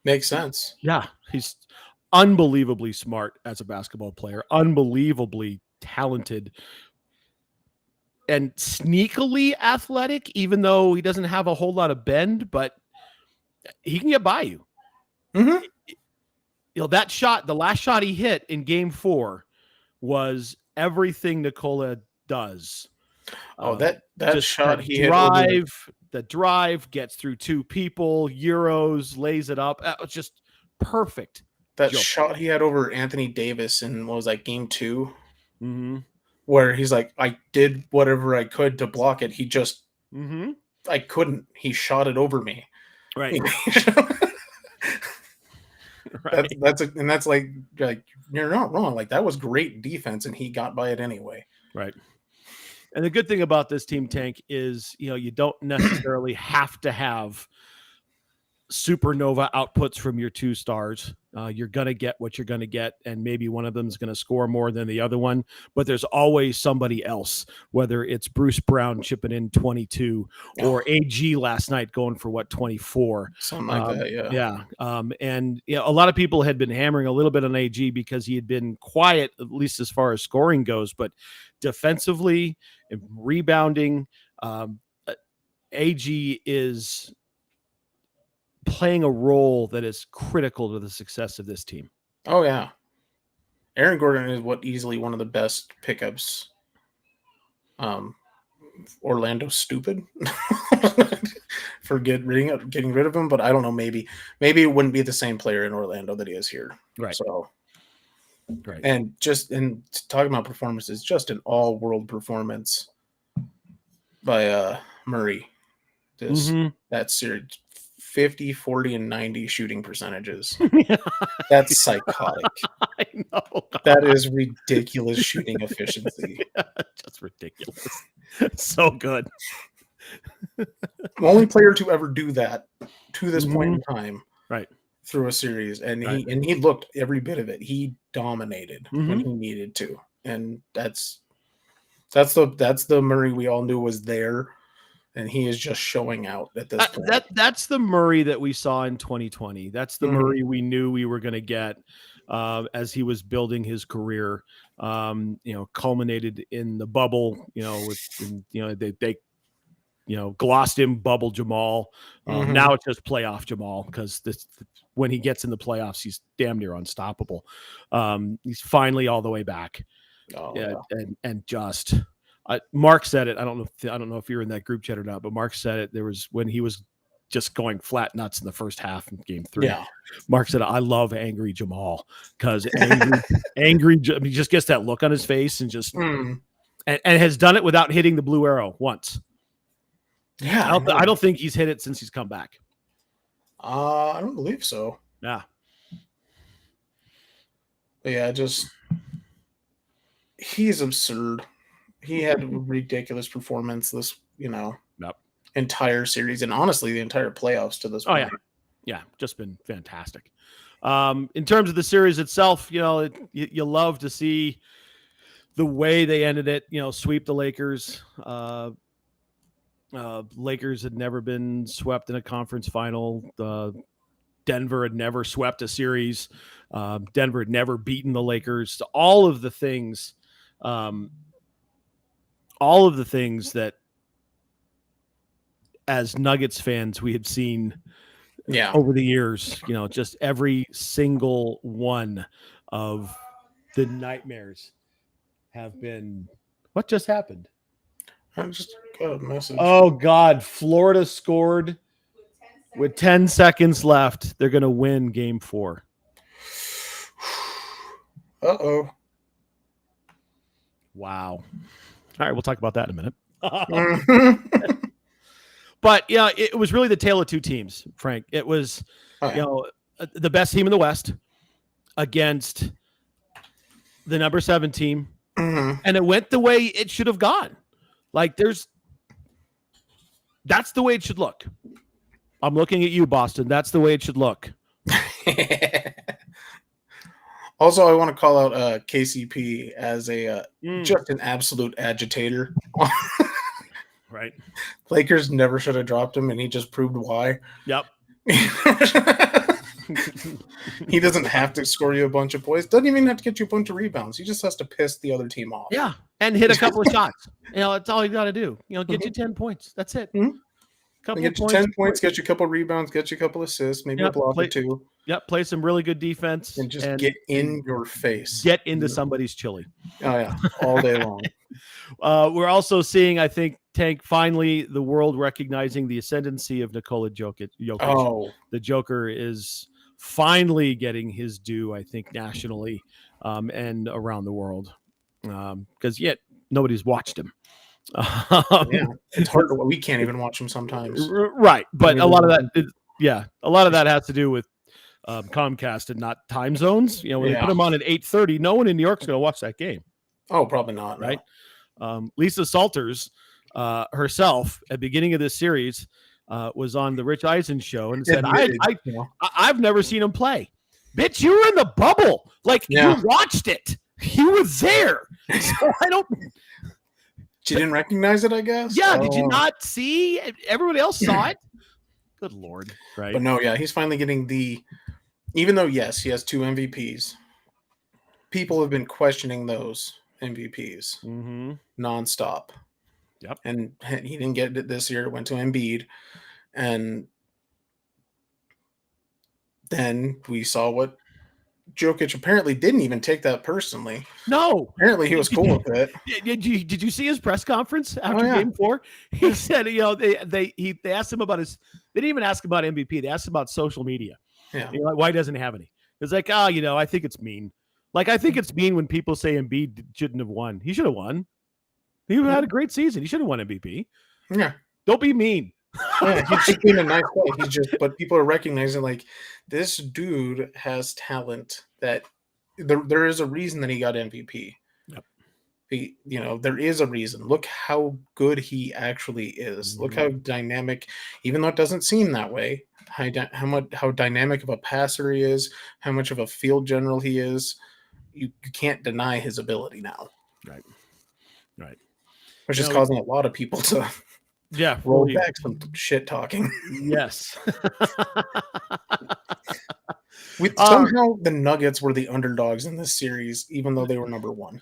Makes sense. Yeah, he's unbelievably smart as a basketball player, unbelievably talented, and sneakily athletic, even though he doesn't have a whole lot of bend, but he can get by you. That shot, the last shot he hit in Game 4 was everything Nikola does. That shot he hit. The drive gets through 2 people, Euros, lays it up. It's just perfect. That shot he had over Anthony Davis in, what was that, Game 2? Mm-hmm. Where he's like, I did whatever I could to block it. He just, I couldn't. He shot it over me. Right. Right. That's like you're not wrong. Like, that was great defense, and he got by it anyway. Right. And the good thing about this team, Tank, is you don't necessarily have to have supernova outputs from your 2 stars. You're going to get what you're going to get, and maybe one of them is going to score more than the other one, but there's always somebody else, whether it's Bruce Brown chipping in 22 or AG last night going for 24. Something like that, yeah. Yeah. And a lot of people had been hammering a little bit on AG because he had been quiet, at least as far as scoring goes, but defensively and rebounding, AG is playing a role that is critical to the success of this team. Oh yeah, Aaron Gordon is easily one of the best pickups. Orlando stupid for getting rid of him, but I don't know. Maybe it wouldn't be the same player in Orlando that he is here. Right. So, right. And talking about performances, just an all-world performance by Murray. That series. 50, 40, and 90 shooting percentages. That's psychotic. I know. That is ridiculous shooting efficiency. Just ridiculous. So good. The only player to ever do that to this point in time. Right. Through a series. And he looked every bit of it. He dominated when he needed to. And that's the Murray we all knew was there. And he is just showing out at this point. That's the Murray that we saw in 2020. That's the Murray we knew we were going to get as he was building his career. Culminated in the bubble. They glossed him, bubble Jamal. Now it's just playoff Jamal because when he gets in the playoffs, he's damn near unstoppable. He's finally all the way back. And just. Mark said it. I don't know if you're in that group chat or not, but Mark said it. There was when he was just going flat nuts in the first half in game 3. Yeah. Mark said, "I love angry Jamal because angry. He just gets that look on his face and just and has done it without hitting the blue arrow once. Yeah, I don't think he's hit it since he's come back. I don't believe so. Yeah, but yeah, he's absurd. He had a ridiculous performance this, entire series, and honestly, the entire playoffs to this point. Yeah, just been fantastic. In terms of the series itself, you love to see the way they ended it. Sweep the Lakers. Lakers had never been swept in a conference final. Denver had never swept a series. Denver had never beaten the Lakers. All of the things that as Nuggets fans we had seen over the years, just every single one of the nightmares have been. What just happened? I just got a message. Oh God, Florida scored with 10 seconds left. They're going to win game 4. Uh-oh. Wow. All right, we'll talk about that in a minute. But it was really the tale of two teams, Frank. It was, the best team in the West against the number 7 team, and it went the way it should have gone. That's the way it should look. I'm looking at you, Boston. That's the way it should look. Also, I want to call out KCP as just an absolute agitator. Right. Lakers never should have dropped him, and he just proved why. Yep. He doesn't have to score you a bunch of points. Doesn't even have to get you a bunch of rebounds. He just has to piss the other team off. Yeah, and hit a couple of shots. That's all you got to do. Get you 10 points. That's it. Get you 10 points, get you a couple of rebounds, get you a couple of assists, maybe a block or 2. Yep, play some really good defense. And just get in your face. Get into somebody's chili. Oh, yeah, all day long. We're also seeing, I think, Tank, finally the world recognizing the ascendancy of Nikola Jokic. Oh. The Joker is finally getting his due, I think, nationally and around the world. Because yet nobody's watched him. It's hard to. We can't even watch them sometimes, right? But a lot of that has to do with Comcast and not time zones. When they put them on at 8:30, no one in New York's going to watch that game. Oh, probably not. Right? No. Lisa Salters herself at the beginning of this series was on the Rich Eisen show and said, "I've never seen him play." Bitch, you were in the bubble. Like, Yeah. you watched it. You were there. So I don't. She didn't recognize it, I guess. Yeah, did you not see? Everybody else saw it. Good Lord, right? But no, yeah, he's finally getting the. Even though yes, he has 2 MVPs. People have been questioning those MVPs nonstop. Yep. And he didn't get it this year. It went to Embiid, and then we saw what Jokic apparently didn't even take that personally. No, apparently he was cool with it. Did you see his press conference after yeah. Game 4? He said, they asked him about his. They didn't even ask him about MVP. They asked him about social media. Yeah. Like, why doesn't he have any? It's like, I think it's mean. Like, I think it's mean when people say Embiid shouldn't have won. He should have won. He had a great season. He should have won MVP. Yeah. Don't be mean. Yeah, he's just being a nice guy. But people are recognizing, like, this dude has talent that there is a reason that he got MVP. Yep. There is a reason. Look how good he actually is. Look how dynamic, even though it doesn't seem that way, how dynamic of a passer he is, how much of a field general he is. You can't deny his ability now. Right. Which is causing a lot of people to roll back some shit talking. Yes. Somehow the Nuggets were the underdogs in this series, even though they were number 1.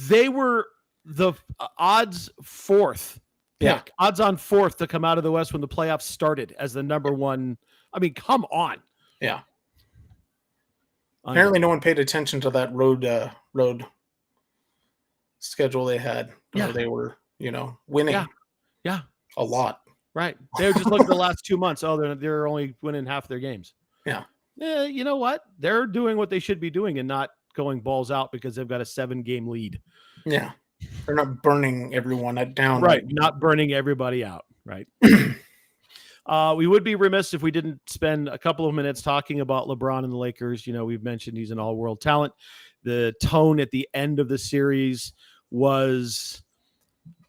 They were the odds 4th pick. Yeah. Odds on 4th to come out of the West when the playoffs started as the number 1. I mean, come on. Yeah. Apparently no one paid attention to that road schedule they had. Where they were, winning. Yeah. A lot. Right. They were just looking at the last 2 months. Oh, they're only winning half their games. Yeah. You know what? They're doing what they should be doing and not going balls out because they've got a 7-game lead. Yeah. They're not burning everyone down. Right. Not burning everybody out. Right. We would be remiss if we didn't spend a couple of minutes talking about LeBron and the Lakers. We've mentioned he's an all-world talent. The tone at the end of the series was,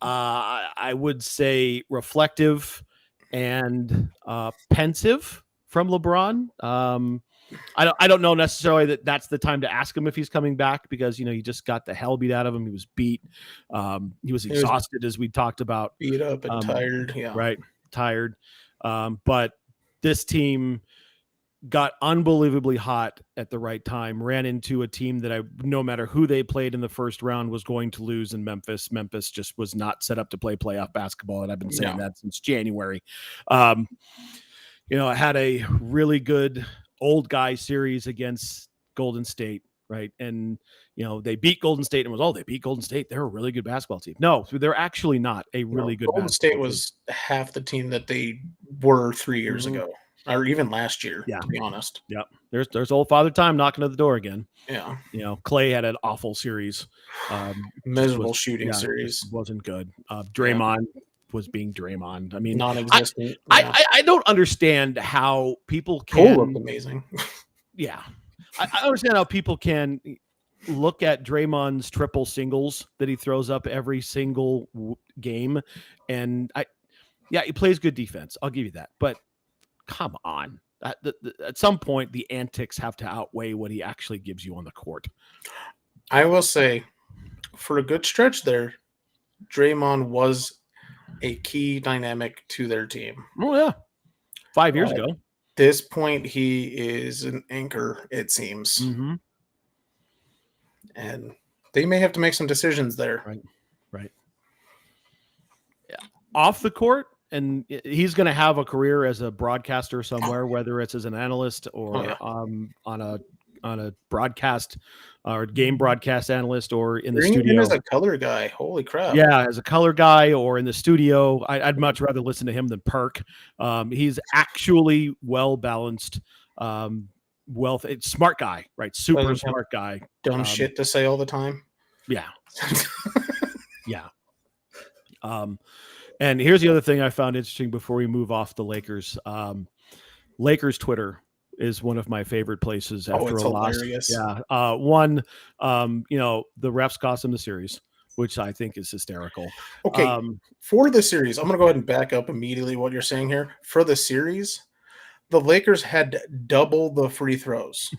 I would say, reflective and pensive from LeBron. I don't know necessarily that that's the time to ask him if he's coming back because, he just got the hell beat out of him. He was beat. He was exhausted, as we talked about. Beat up and tired. Yeah. Right. Tired. But this team got unbelievably hot at the right time, ran into a team that no matter who they played in the first round was going to lose in Memphis. Memphis just was not set up to play playoff basketball. And I've been saying that since January. I had a really good old guy series against Golden State. Right. And, they beat Golden State and they beat Golden State. They're a really good basketball team. No, they're actually not a really good Golden basketball State was half the team that they were 3 years ago, or even last year, to be honest. Yeah. There's old Father Time knocking at the door again. Yeah. Clay had an awful series. Miserable shooting series. Wasn't good. Draymond was being Draymond. I mean, non-existent. I don't understand how people can. Cole looked amazing. Yeah. I understand how people can look at Draymond's triple singles that he throws up every single game. And he plays good defense. I'll give you that. But come on. At some point, the antics have to outweigh what he actually gives you on the court. I will say, for a good stretch there, Draymond was a key dynamic to their team. Oh, yeah. 5 years ago. This point, he is an anchor, it seems. Mm-hmm. And they may have to make some decisions there. Right. Yeah. Off the court, and he's going to have a career as a broadcaster somewhere, whether it's as an analyst or on a broadcast or game broadcast analyst or in the studio. Him as a color guy. Holy crap. Yeah, as a color guy or in the studio. I'd much rather listen to him than Perk. He's actually well-balanced, smart guy, right? Super smart guy. Dumb shit to say all the time. Yeah. Yeah. And here's the other thing I found interesting before we move off the Lakers. Lakers Twitter is one of my favorite places after a loss. Hilarious. Yeah. The refs cost them the series, which I think is hysterical. Okay. For the series, I'm going to go ahead and back up immediately what you're saying here. For the series, the Lakers had double the free throws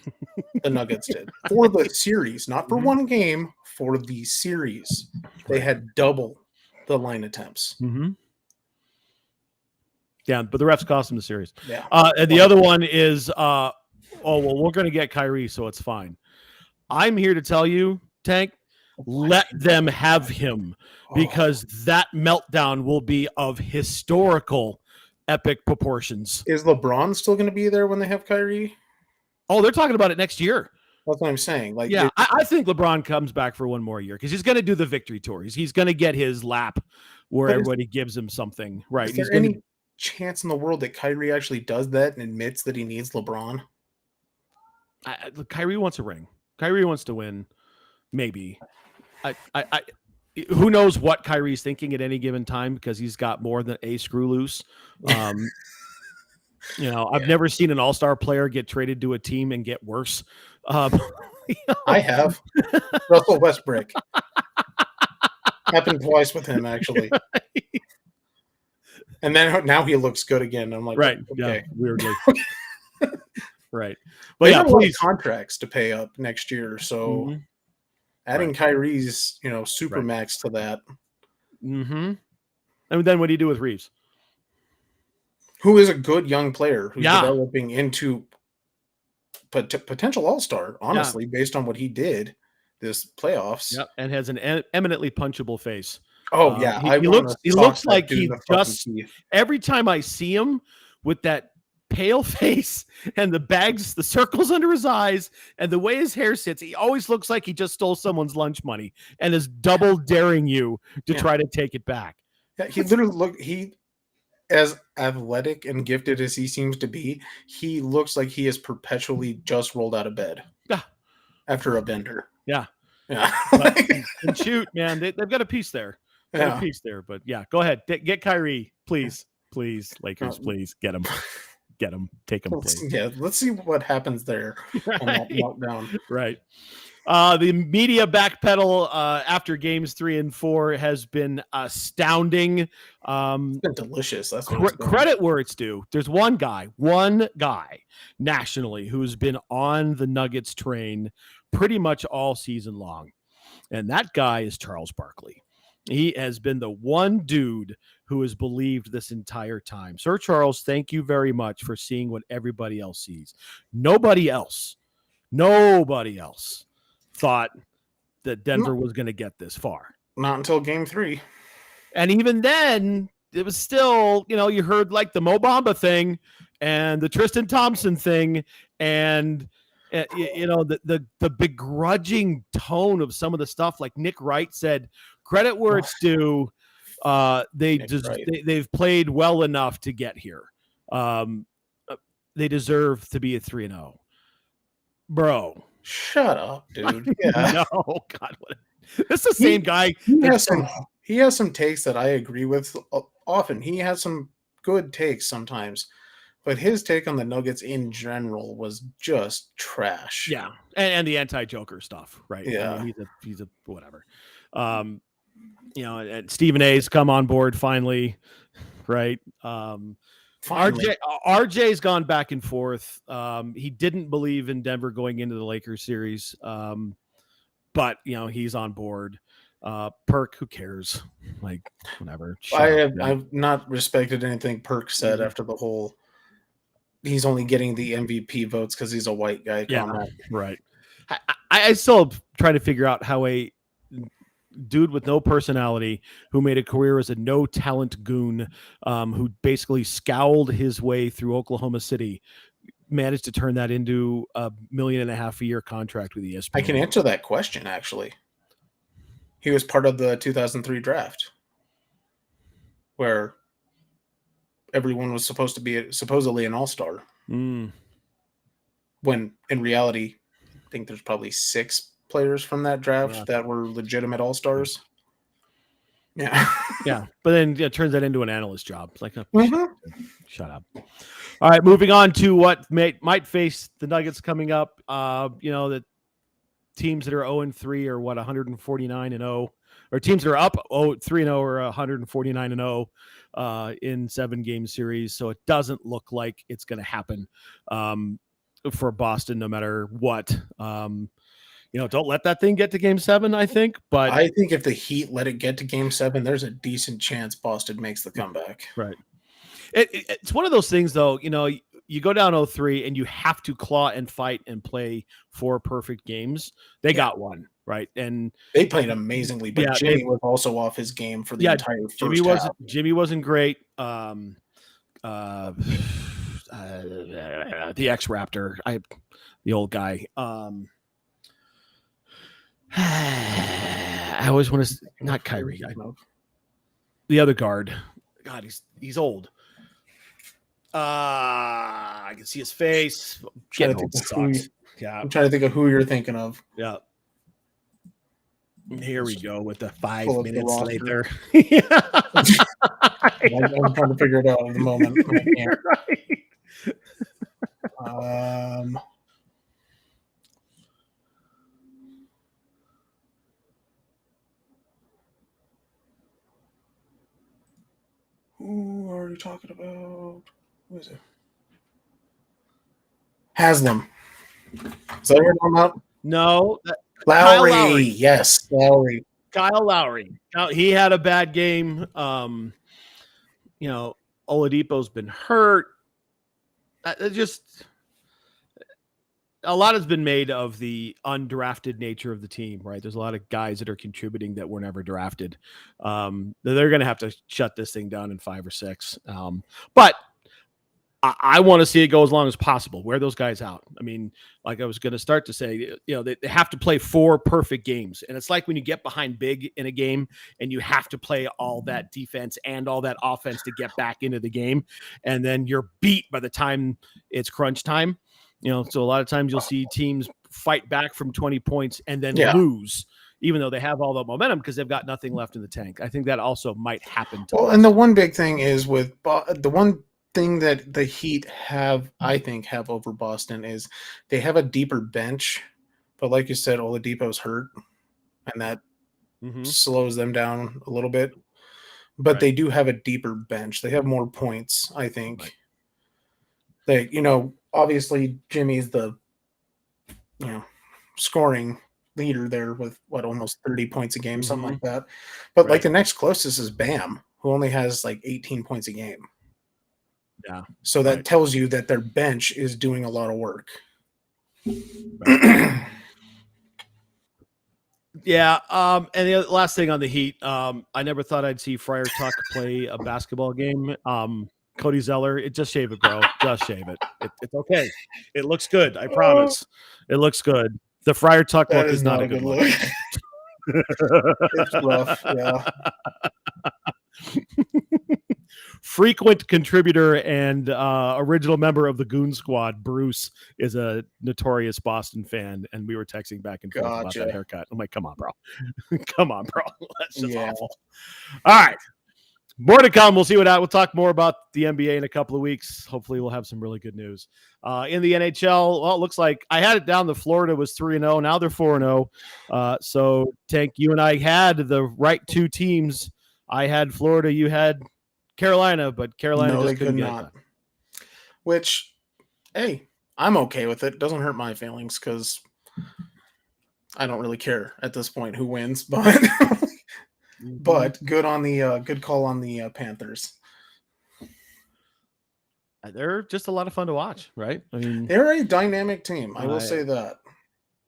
the Nuggets did for the series, not for one game, for the series. They had double the line attempts. Mm-hmm. Yeah, but the refs cost them the series. Yeah. And the other one is, oh, well, we're going to get Kyrie, so it's fine. I'm here to tell you, Tank, let them have him, because that meltdown will be of historical, epic proportions. Is LeBron still going to be there when they have Kyrie? Oh, they're talking about it next year. That's what I'm saying. Like, yeah, I think LeBron comes back for one more year because he's going to do the victory tour. He's going to get his lap where everybody gives him something. Right. Is there any chance in the world that Kyrie actually does that and admits that he needs LeBron? Kyrie wants a ring. Kyrie wants to win. Maybe. Who knows what Kyrie's thinking at any given time, because he's got more than a screw loose. I've never seen an all-star player get traded to a team and get worse. I have. Russell Westbrook. Happened twice with him, actually. And then now he looks good again. I'm like, right. Okay. Yeah, weirdly. Right. But yeah, please, contracts to pay up next year. So adding Kyrie's, super max to that. Mm-hmm. And then what do you do with Reeves? Who is a good young player who's developing into potential all-star, honestly, based on what he did this playoffs. Yep, and has an eminently punchable face. Oh yeah, he looks like he just every time I see him with that pale face and the circles under his eyes, and the way his hair sits, he always looks like he just stole someone's lunch money and is double daring you to try to take it back. Yeah, he literally as athletic and gifted as he seems to be, he looks like he is perpetually just rolled out of bed. Yeah. After a bender. Yeah. Yeah. And shoot, man, they've got a piece there. Got a piece there, but yeah, go ahead. Get Kyrie, please. Please, Lakers, please get him. Get him. Take him, please. Yeah, let's see what happens there on that meltdown. Right. The media backpedal after games 3 and 4 has been astounding. It's been delicious. That's credit where it's due. There's one guy nationally who's been on the Nuggets train pretty much all season long, and that guy is Charles Barkley. He has been the one dude who has believed this entire time. Sir Charles, thank you very much for seeing what everybody else sees. Nobody else thought that Denver was going to get this far. Not until game 3. And even then, it was still, you heard like the Mo Bamba thing and the Tristan Thompson thing and, the begrudging tone of some of the stuff. Like Nick Wright said, credit where it's due. They've played well enough to get here. They deserve to be a 3-0. Bro. Shut up, dude. Yeah. No, God, this is the same guy. He has some takes that I agree with often. He has some good takes sometimes, but his take on the Nuggets in general was just trash. Yeah, and the anti-Joker stuff, right? Yeah, I mean, he's a whatever. And Stephen A's come on board finally, right? RJ's gone back and forth. He didn't believe in Denver going into the Lakers series, but he's on board. Perk, who cares? Like, whatever. I've not respected anything Perk said after the whole. He's only getting the MVP votes because he's a white guy. Comment. Right. I still try to figure out how a dude with no personality who made a career as a no talent goon, who basically scowled his way through Oklahoma City, managed to turn that into $1.5 million a year contract with ESPN. I can answer that question. Actually, he was part of the 2003 draft where everyone was supposed to be supposedly an all-star. When in reality, I think there's probably 6 players from that draft that were legitimate all-stars. Yeah. Yeah. But then it turns that into an analyst job. It's like, shut up. All right. Moving on to what might face the Nuggets coming up. The teams that are 0-3 are 149-0. or teams that are up 3-0 or 149-0 in 7-game series. So it doesn't look like it's going to happen for Boston, no matter what. Don't let that thing get to Game 7. I think, but I think if the Heat let it get to Game 7, there's a decent chance Boston makes the comeback. Right. It's one of those things, though. You go down 0-3 and you have to claw and fight and play 4 perfect games. They got one, right? And they played amazingly, but Jimmy was also off his game for the entire first half. Jimmy wasn't great. The ex-Raptor, the old guy. I always want to not Kyrie. The other guard. God, he's old. I can see his face. I'm trying to think of who you're thinking of. Yeah. Here we go with the 5 minutes later. I'm trying to figure it out at the moment. Right. Who are you talking about? Who is it? Haslam. Is that your name out? No. Lowry. Yes, Lowry. Kyle Lowry. He had a bad game. Oladipo's been hurt. Just a lot has been made of the undrafted nature of the team, right? There's a lot of guys that are contributing that were never drafted. They're going to have to shut this thing down in 5 or 6. But I want to see it go as long as possible. Wear those guys out. I mean, like I was going to start to say, they have to play 4 perfect games. And it's like when you get behind big in a game and you have to play all that defense and all that offense to get back into the game. And then you're beat by the time it's crunch time. So a lot of times you'll see teams fight back from 20 points and then lose, even though they have all the momentum because they've got nothing left in the tank. I think that also might happen. And the one big thing is with the one thing that the Heat have over Boston is they have a deeper bench, but like you said, Oladipo's hurt, and that slows them down a little bit. But they do have a deeper bench. They have more points, I think. They, obviously Jimmy's the, scoring leader there with almost 30 points a game, something like that. But like the next closest is Bam, who only has like 18 points a game. Yeah. So that tells you that their bench is doing a lot of work. Yeah. And the last thing on the Heat, I never thought I'd see Friar Tuck play a basketball game. Cody Zeller, just shave it, bro. Just shave it. It's okay. It looks good. I promise. It looks good. The Friar Tuck look is not a good look. It's rough. Yeah. Frequent contributor and original member of the Goon Squad, Bruce, is a notorious Boston fan, and we were texting back and forth about that haircut. I'm like, come on, bro. Come on, bro. That's just awful. All right. More to come. We'll see we'll talk more about the NBA in a couple of weeks. Hopefully we'll have some really good news. In the NHL, well, it looks like I had it down that Florida was 3-0. Now they're 4-0. So, Tank, you and I had the right 2 teams. I had Florida. You had Carolina, but Carolina just couldn't get it. Which, hey, I'm okay with it. Doesn't hurt my feelings because I don't really care at this point who wins, but but good call on the Panthers. They're just a lot of fun to watch, right? I mean, they're a dynamic team. I will say that.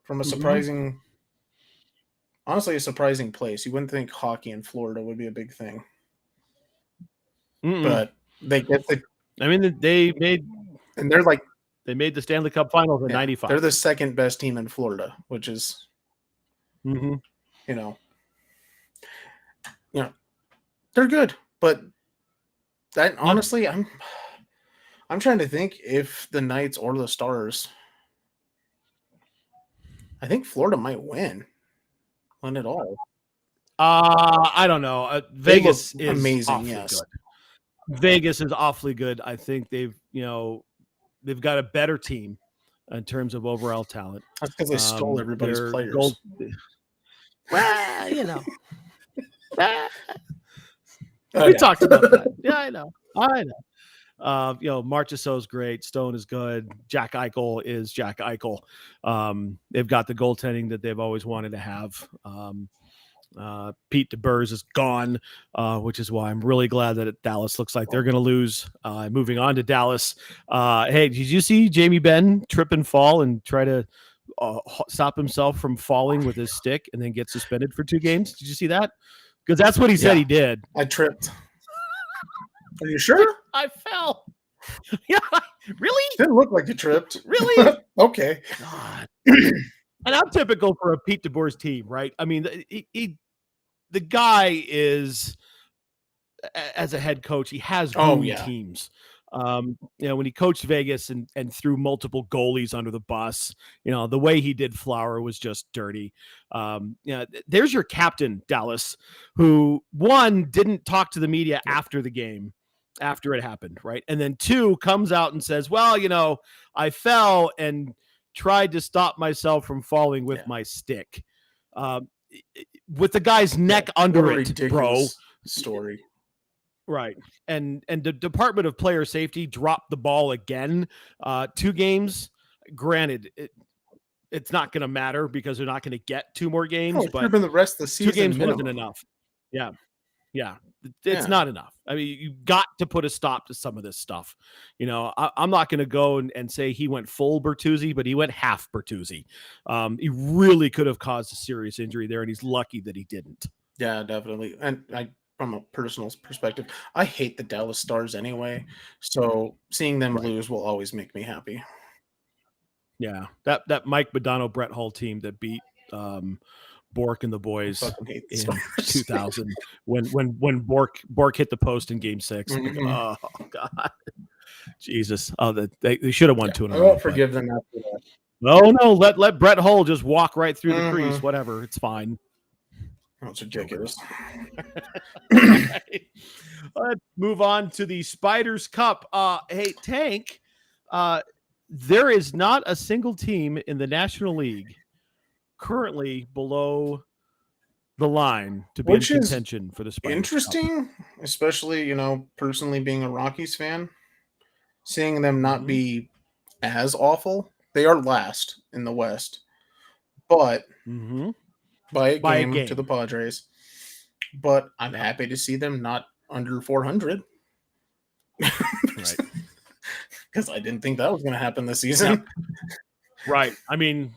From a surprising, honestly, a surprising place. You wouldn't think hockey in Florida would be a big thing. But they get the. I mean, they made, and they're like, they made the Stanley Cup Finals in '95. They're the second best team in Florida, which is, they're good. But that honestly, I'm trying to think if the Knights or the Stars. I think Florida might win it all. I don't know. Vegas is amazing. Yes. Good. Vegas is awfully good. I think they've got a better team in terms of overall talent. That's because they stole everybody's players. Well, We talked about that. Yeah, I know. Marchessault is great. Stone is good. Jack Eichel is Jack Eichel. They've got the goaltending that they've always wanted to have. Pete DeBoers is gone, which is why I'm really glad that Dallas looks like they're going to lose. Moving on to Dallas. Hey, did you see Jamie Benn trip and fall and try to stop himself from falling with his stick and then get suspended for 2 games? Did you see that? Because that's what he said he did. I tripped. Are you sure? I fell. Yeah, really? Didn't look like you tripped. Really? Okay. God. And I'm typical for a Pete DeBoer's team, right? I mean, the guy is, as a head coach, he has teams. When he coached Vegas and threw multiple goalies under the bus, the way he did Flower was just dirty. There's your captain, Dallas, who 1 didn't talk to the media after the game, after it happened, right? And then 2 comes out and says, well, I fell and tried to stop myself from falling with my stick. With the guy's neck under it, bro. Story. Right. And the Department of Player Safety dropped the ball again. 2 games. Granted, it's not going to matter because they're not going to get 2 more games. But the rest of the season 2 games wasn't enough. Yeah. It's not enough. I mean, you got to put a stop to some of this stuff. I'm not going to go and say he went full Bertuzzi, but he went half Bertuzzi. He really could have caused a serious injury there, and he's lucky that he didn't. Yeah, definitely. And from a personal perspective, I hate the Dallas Stars anyway. So seeing them lose will always make me happy. Yeah, that Mike Modano, Brett Hull team that beat Bork and the boys in 2000 when Bork hit the post in Game 6. Mm-hmm. Oh God, Jesus! They should have won 2 in a row. I won't forgive them after that. No, let Brett Hull just walk right through the crease. Whatever, it's fine. That's ridiculous. Let's move on to the Spiders Cup. Hey, Tank, there is not a single team in the National League currently below the line to be in contention for the Spiders Cup. Especially, personally being a Rockies fan, seeing them not be as awful. They are last in the West, but by a game to the Padres. But I'm happy to see them not under 400. Right. Because I didn't think that was going to happen this season. Right. I mean,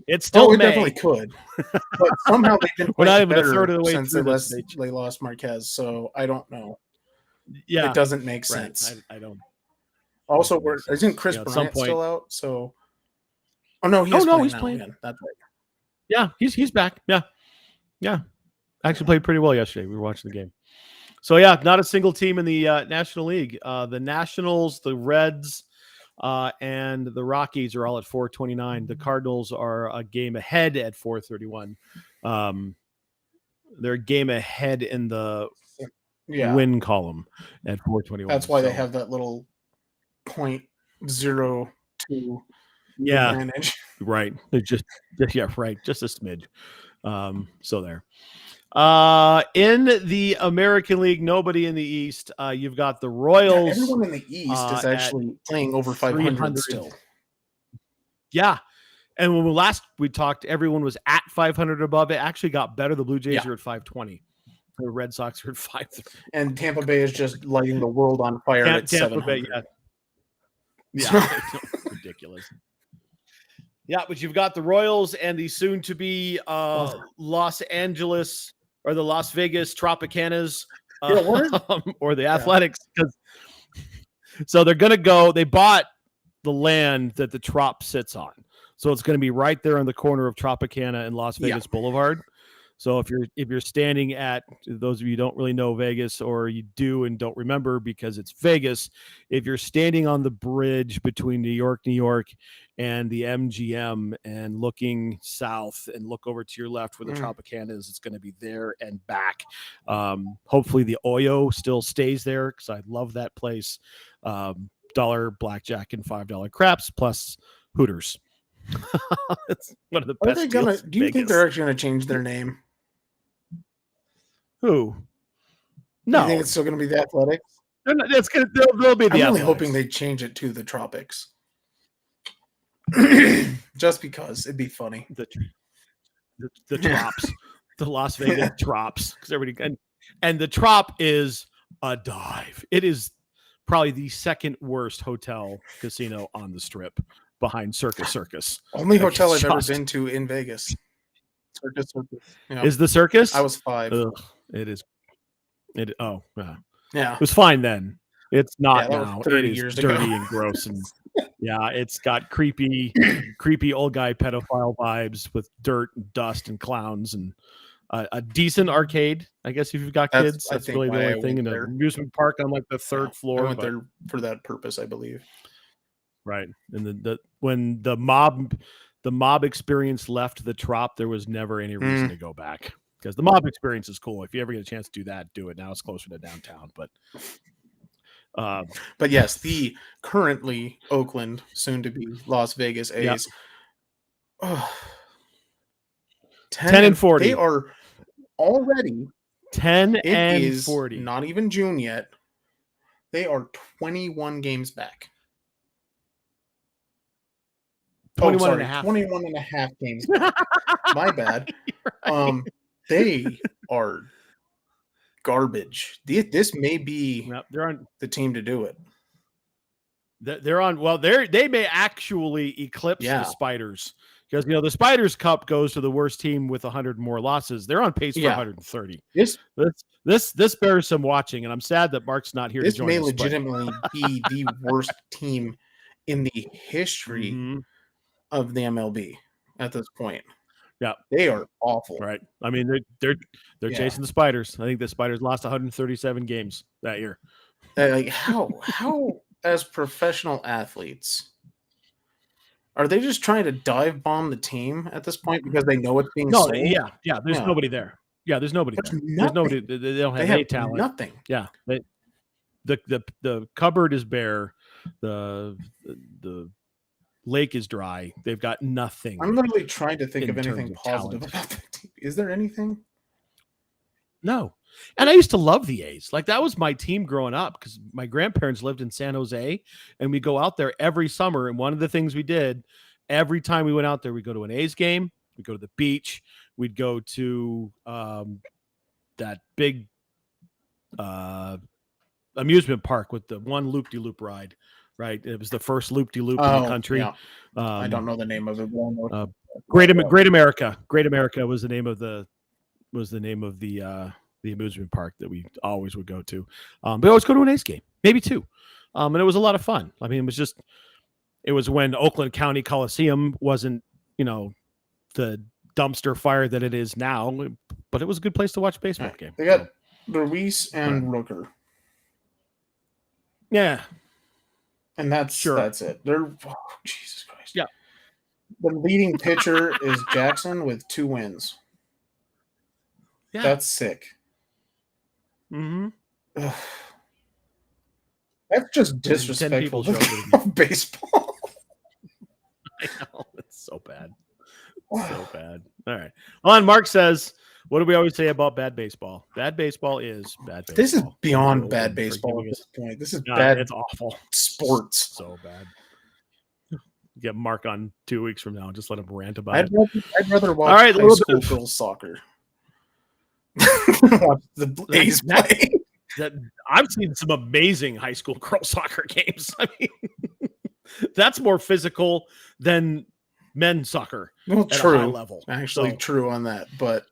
it's still definitely could. But somehow they didn't. We're not even a third of the way since through they lost Marquez, so I don't know. Yeah, it doesn't make sense. I don't. Also, isn't Chris Bryant still out? So, he's playing again. That's right. Yeah, he's back. Yeah. Actually played pretty well yesterday. We were watching the game. So not a single team in the National League. The Nationals, the Reds, and the Rockies are all at 429. The Cardinals are a game ahead at 431. They're a game ahead in the win column at 421. That's why they have that little 0.02 advantage. Right. They're just a smidge. So there. In the American League, nobody in the East. You've got the Royals. Everyone in the East is actually playing over 500 still. Yeah. And when last we talked, everyone was at 500 above. It actually got better. The Blue Jays are at 520. The Red Sox are at 530. And Tampa Bay is just lighting the world on fire at 700. Yeah. Ridiculous. Yeah, but you've got the Royals and the soon-to-be Los Angeles or the Las Vegas Tropicanas or the Athletics. So they're going to go. They bought the land that the Trop sits on. So it's going to be right there on the corner of Tropicana and Las Vegas Boulevard. So if you're standing at, those of you who don't really know Vegas, or you do and don't remember because it's Vegas, if you're standing on the bridge between New York, and the MGM and looking south and look over to your left where the Tropicana is, it's going to be there and back. Hopefully the Oyo still stays there because I love that place. $1 blackjack and $5 craps plus Hooters. It's one of the best. Do you think they're actually going to change their name? Who? You No, think it's still going to be the Athletics? it's gonna. They'll be the. I'm really Athletics. hoping they change it to the Tropics, just because it'd be funny. The Trops, the Las Vegas Trops, because everybody and the Trop is a dive. It is probably the second worst hotel casino on the Strip, behind Circus. Only Like, hotel it's I've ever just- been to in Vegas. Circus. Yeah. Is the Circus? I was 5. Ugh, it is. Yeah. Yeah. It was fine then. It's not that was now. 30 It is years dirty ago. and gross, and yeah, it's got creepy old guy pedophile vibes with dirt and dust and clowns and a decent arcade. I guess if you've got kids, I that's think really the why I only thing. went In an there. amusement park on like the third I floor. went there for that purpose, I believe. Right, and when the mob experience left the Trop, there was never any reason to go back. Because the mob experience is cool. If you ever get a chance to do that, do it. Now it's closer to downtown. But yes, the currently Oakland, soon to be Las Vegas A's. Yep. 10 and 40. They are already 10 it and is 40. Not even June yet. They are 21 games back. 21 and a half. 21 and a half games back. My bad. Right. They are garbage. This may be Yep, they're on the team to do it. They're on. Well, they may actually eclipse the Spiders, because the Spiders Cup goes to the worst team with 100 more losses. They're on pace for 130. This bears some watching, and I'm sad that Mark's not here. This to join may us, legitimately be the worst team in the history of the MLB at this point. Yeah, they are awful. Right. I mean, they're chasing the Spiders. I think the Spiders lost 137 games that year. Like how as professional athletes, are they just trying to dive bomb the team at this point because they know it's being sold? Yeah. There's nobody there. Yeah, there's nobody there. There's nobody. They don't have any talent. Nothing. Yeah. The cupboard is bare. The lake is dry. They've got nothing. I'm literally trying to think of anything positive about the team. Is there anything? No. And I used to love the A's. Like, that was my team growing up, because my grandparents lived in San Jose, and we go out there every summer. And one of the things we did every time we went out there, we'd go to an A's game, we'd go to the beach, we'd go to that big amusement park with the one loop-de-loop ride. Right, it was the first loop-de-loop in the country. Yeah. I don't know the name of it. Great America. Great America was the name of the amusement park that we always would go to. But always go to an A's game, maybe two, and it was a lot of fun. I mean, it was when Oakland County Coliseum wasn't the dumpster fire that it is now, but it was a good place to watch a baseball game. They got Ruiz and Rooker. Yeah. And that's it. Jesus Christ. Yeah. The leading pitcher is Jackson with 2 wins. Yeah. That's sick. Mm-hmm. That's just disrespectful of baseball. I know. It's so bad. So bad. All right. On Mark says, what do we always say about bad baseball? Bad baseball is bad baseball. This is beyond bad baseball at this point. This is bad. It's awful. Sports. So bad. Get Mark on 2 weeks from now. Just let him rant about it. I'd rather watch high school girls soccer. Watch the A's play. I've seen some amazing high school girls soccer games. I mean, that's more physical than men's soccer. Well, at true. A high level. Actually, true on that. But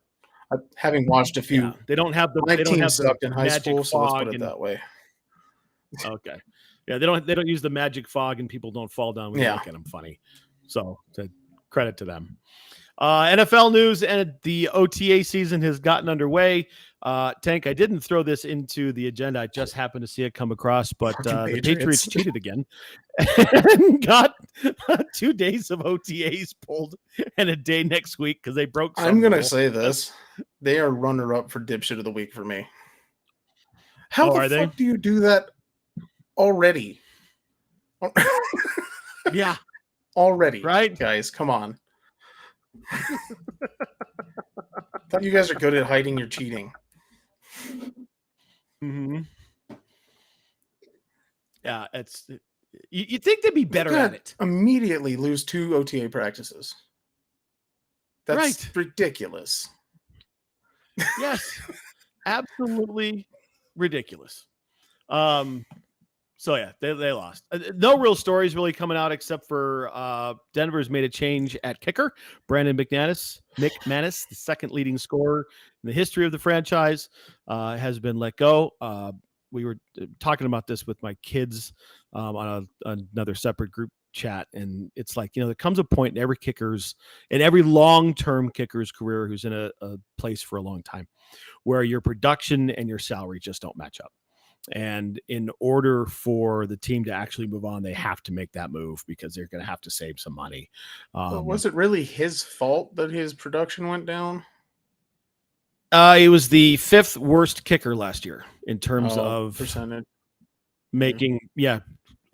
having watched a few, they don't have the. My they don't team have sucked the in high school, so let's put it and, that way. Okay. Yeah, they don't use the magic fog, and people don't fall down when they look at them funny. So, credit to them. NFL news, and the OTA season has gotten underway. Tank, I didn't throw this into the agenda. I just happened to see it come across, but the Patriots cheated again and got 2 days of OTAs pulled and a day next week because they broke. I'm going to say this. They are runner-up for dipshit of the week for me. How the fuck do you do that already? Yeah. Already. Right? Guys, come on. Thought you guys are good at hiding your cheating. Mm-hmm. Yeah, you'd think they'd be better at it. Immediately lose 2 OTA practices. That's Right. ridiculous. Yes, absolutely ridiculous. So yeah, they lost. No real stories really coming out except for Denver's made a change at kicker. Brandon McManus, the second leading scorer in the history of the franchise, has been let go. We were talking about this with my kids on another separate group chat, and it's like, there comes a point in every long-term kicker's career who's in a place for a long time where your production and your salary just don't match up. And in order for the team to actually move on, they have to make that move because they're going to have to save some money. But was it really his fault that his production went down? It was the 5th worst kicker last year in terms of percentage. Making,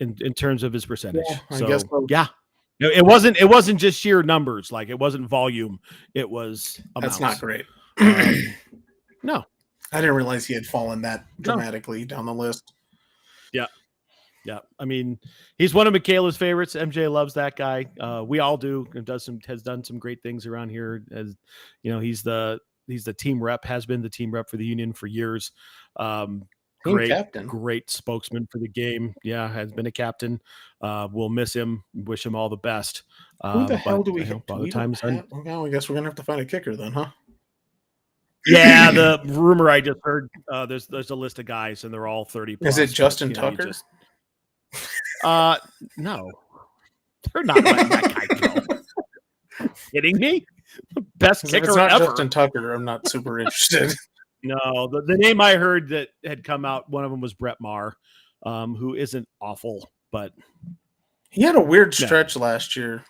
in terms of his percentage. Yeah, I guess so. Yeah. It wasn't just sheer numbers. Like, it wasn't volume. It was amounts. That's not great. No. I didn't realize he had fallen that dramatically down the list. Yeah. Yeah. I mean, he's one of Michaela's favorites. MJ loves that guy. We all do. Has done some great things around here. As he's the team rep, has been the team rep for the Union for years. Great spokesman for the game. Yeah, has been a captain. We'll miss him. Wish him all the best. Who the hell do we have? Well, I guess we're gonna have to find a kicker then, huh? Yeah, the rumor I just heard, there's a list of guys and they're all 30 plus. Is it Justin Tucker? No. They're not letting that guy go. Kidding me? Best kicker if it's not ever. Justin Tucker, I'm not super interested. No, the name I heard that had come out, one of them was Brett Maher, who isn't awful, but he had a weird stretch last year.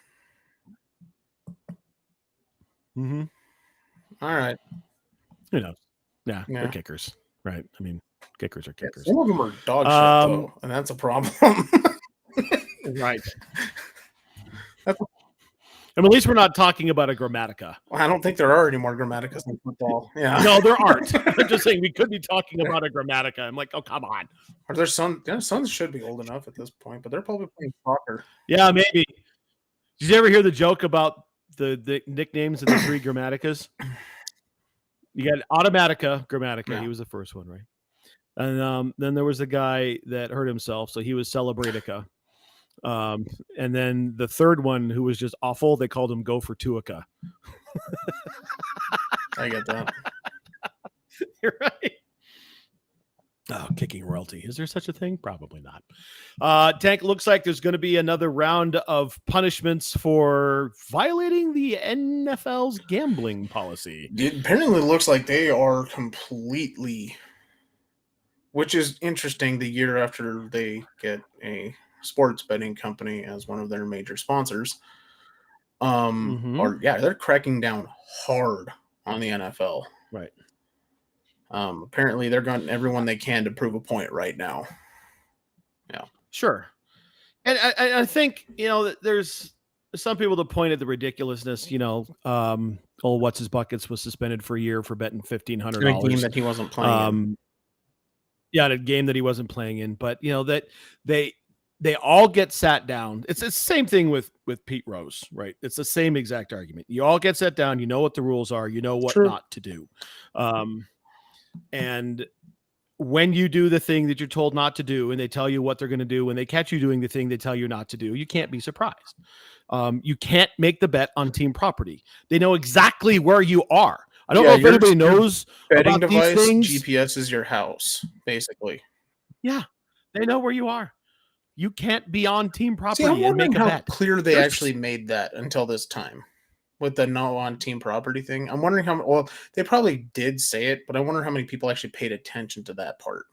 Mm-hmm. All right. Who knows? Yeah, they're kickers, right? I mean, kickers are kickers. Some of them are dog shit, though, and that's a problem. Right. At least we're not talking about a Grammatica. Well, I don't think there are any more Grammaticas in football. Yeah. No, there aren't. I'm just saying we could be talking about a Grammatica. I'm like, oh, come on. Are there some? Yeah, sons should be old enough at this point, but they're probably playing soccer. Yeah, maybe. Did you ever hear the joke about the nicknames of the 3 Grammaticas? You got Automatica, Grammatica. Yeah. He was the first one, right? And then there was a guy that hurt himself, so he was Celebratica. And then the third one, who was just awful, they called him Go for Tuica. I get that. You're right. Oh, kicking royalty. Is there such a thing? Probably not. Tank, looks like there's going to be another round of punishments for violating the NFL's gambling policy. It apparently looks like they are completely, which is interesting, the year after they get a sports betting company as one of their major sponsors. They're cracking down hard on the NFL. Right. Apparently they're going everyone they can to prove a point right now. Yeah. Sure. And I think, there's some people that point at the ridiculousness, what's his buckets was suspended for a year for betting $1,500. In a game that he wasn't playing in. Yeah, a game that he wasn't playing in. But that they all get sat down. It's the same thing with Pete Rose, right? It's the same exact argument. You all get sat down. You know what the rules are. You know what not to do. And when you do the thing that you're told not to do, and they tell you what they're going to do, when they catch you doing the thing they tell you not to do, you can't be surprised. You can't make the bet on team property. They know exactly where you are. I don't know if anybody knows betting about device, these things. GPS is your house, basically. Yeah, they know where you are. You can't be on team property and make a bet. How clear they actually made that until this time with the no on team property thing. I'm wondering well, they probably did say it, but I wonder how many people actually paid attention to that part.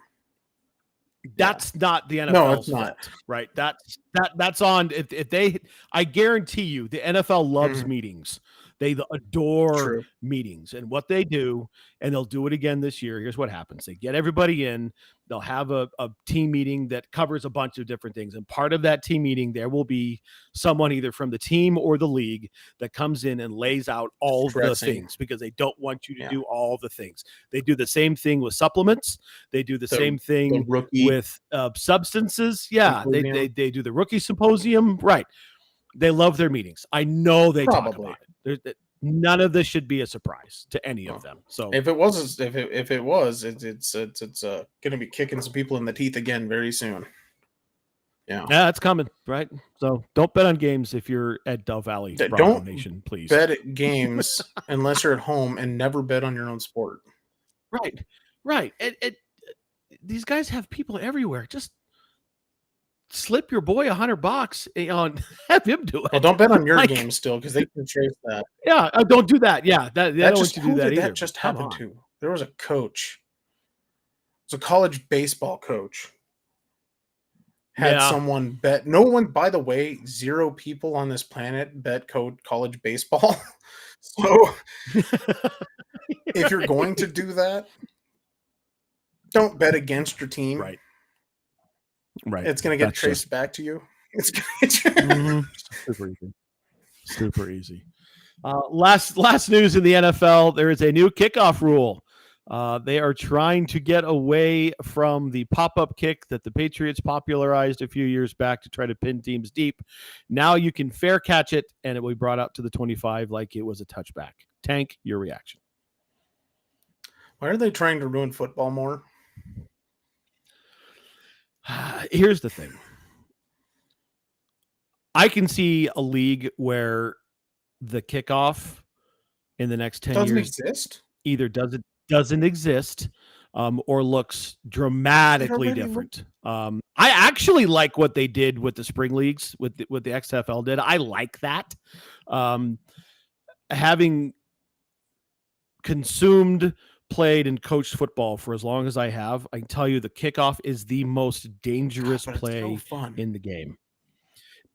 That's not the NFL's No, it's not. fault, right? That's on if they. I guarantee you, the NFL loves meetings. They adore True. meetings, and what they do, and they'll do it again this year. Here's what happens. They get everybody in. They'll have a team meeting that covers a bunch of different things. And part of that team meeting, there will be someone either from the team or the league that comes in and lays out all the things, because they don't want you to do all the things. They do the same thing with supplements. They do the same thing with substances. Yeah, they do the rookie symposium. Right. They love their meetings. I know they talk about it. None of this should be a surprise to any of them. So if it was, it's going to be kicking some people in the teeth again very soon. Yeah, it's coming, right? So don't bet on games if you're at Del Valley. Don't Nation, please. Bet at games unless you're at home, and never bet on your own sport. Right. These guys have people everywhere. Just slip your boy $100 and have him do it. Well, don't bet on your game still, because they can trace that. Yeah, don't do that. Yeah, that don't want you to do that either. That just happened to. There was a coach. It's a college baseball coach. Had someone bet. No one, by the way, 0 people on this planet bet college baseball. So if you're going to do that, don't bet against your team. Right. It's going to get traced back to you. It's going to super easy. Last news in the NFL, there is a new kickoff rule. They are trying to get away from the pop-up kick that the Patriots popularized a few years back to try to pin teams deep. Now you can fair catch it, and it will be brought out to the 25 like it was a touchback. Tank, your reaction. Why are they trying to ruin football more? Here's the thing. I can see a league where the kickoff in the next 10 doesn't years exist. Either doesn't exist or looks dramatically different. I actually like what they did with the spring leagues, with the XFL did. I like that. Having consumed, played, and coached football for as long as I have, I can tell you the kickoff is the most dangerous play in the game.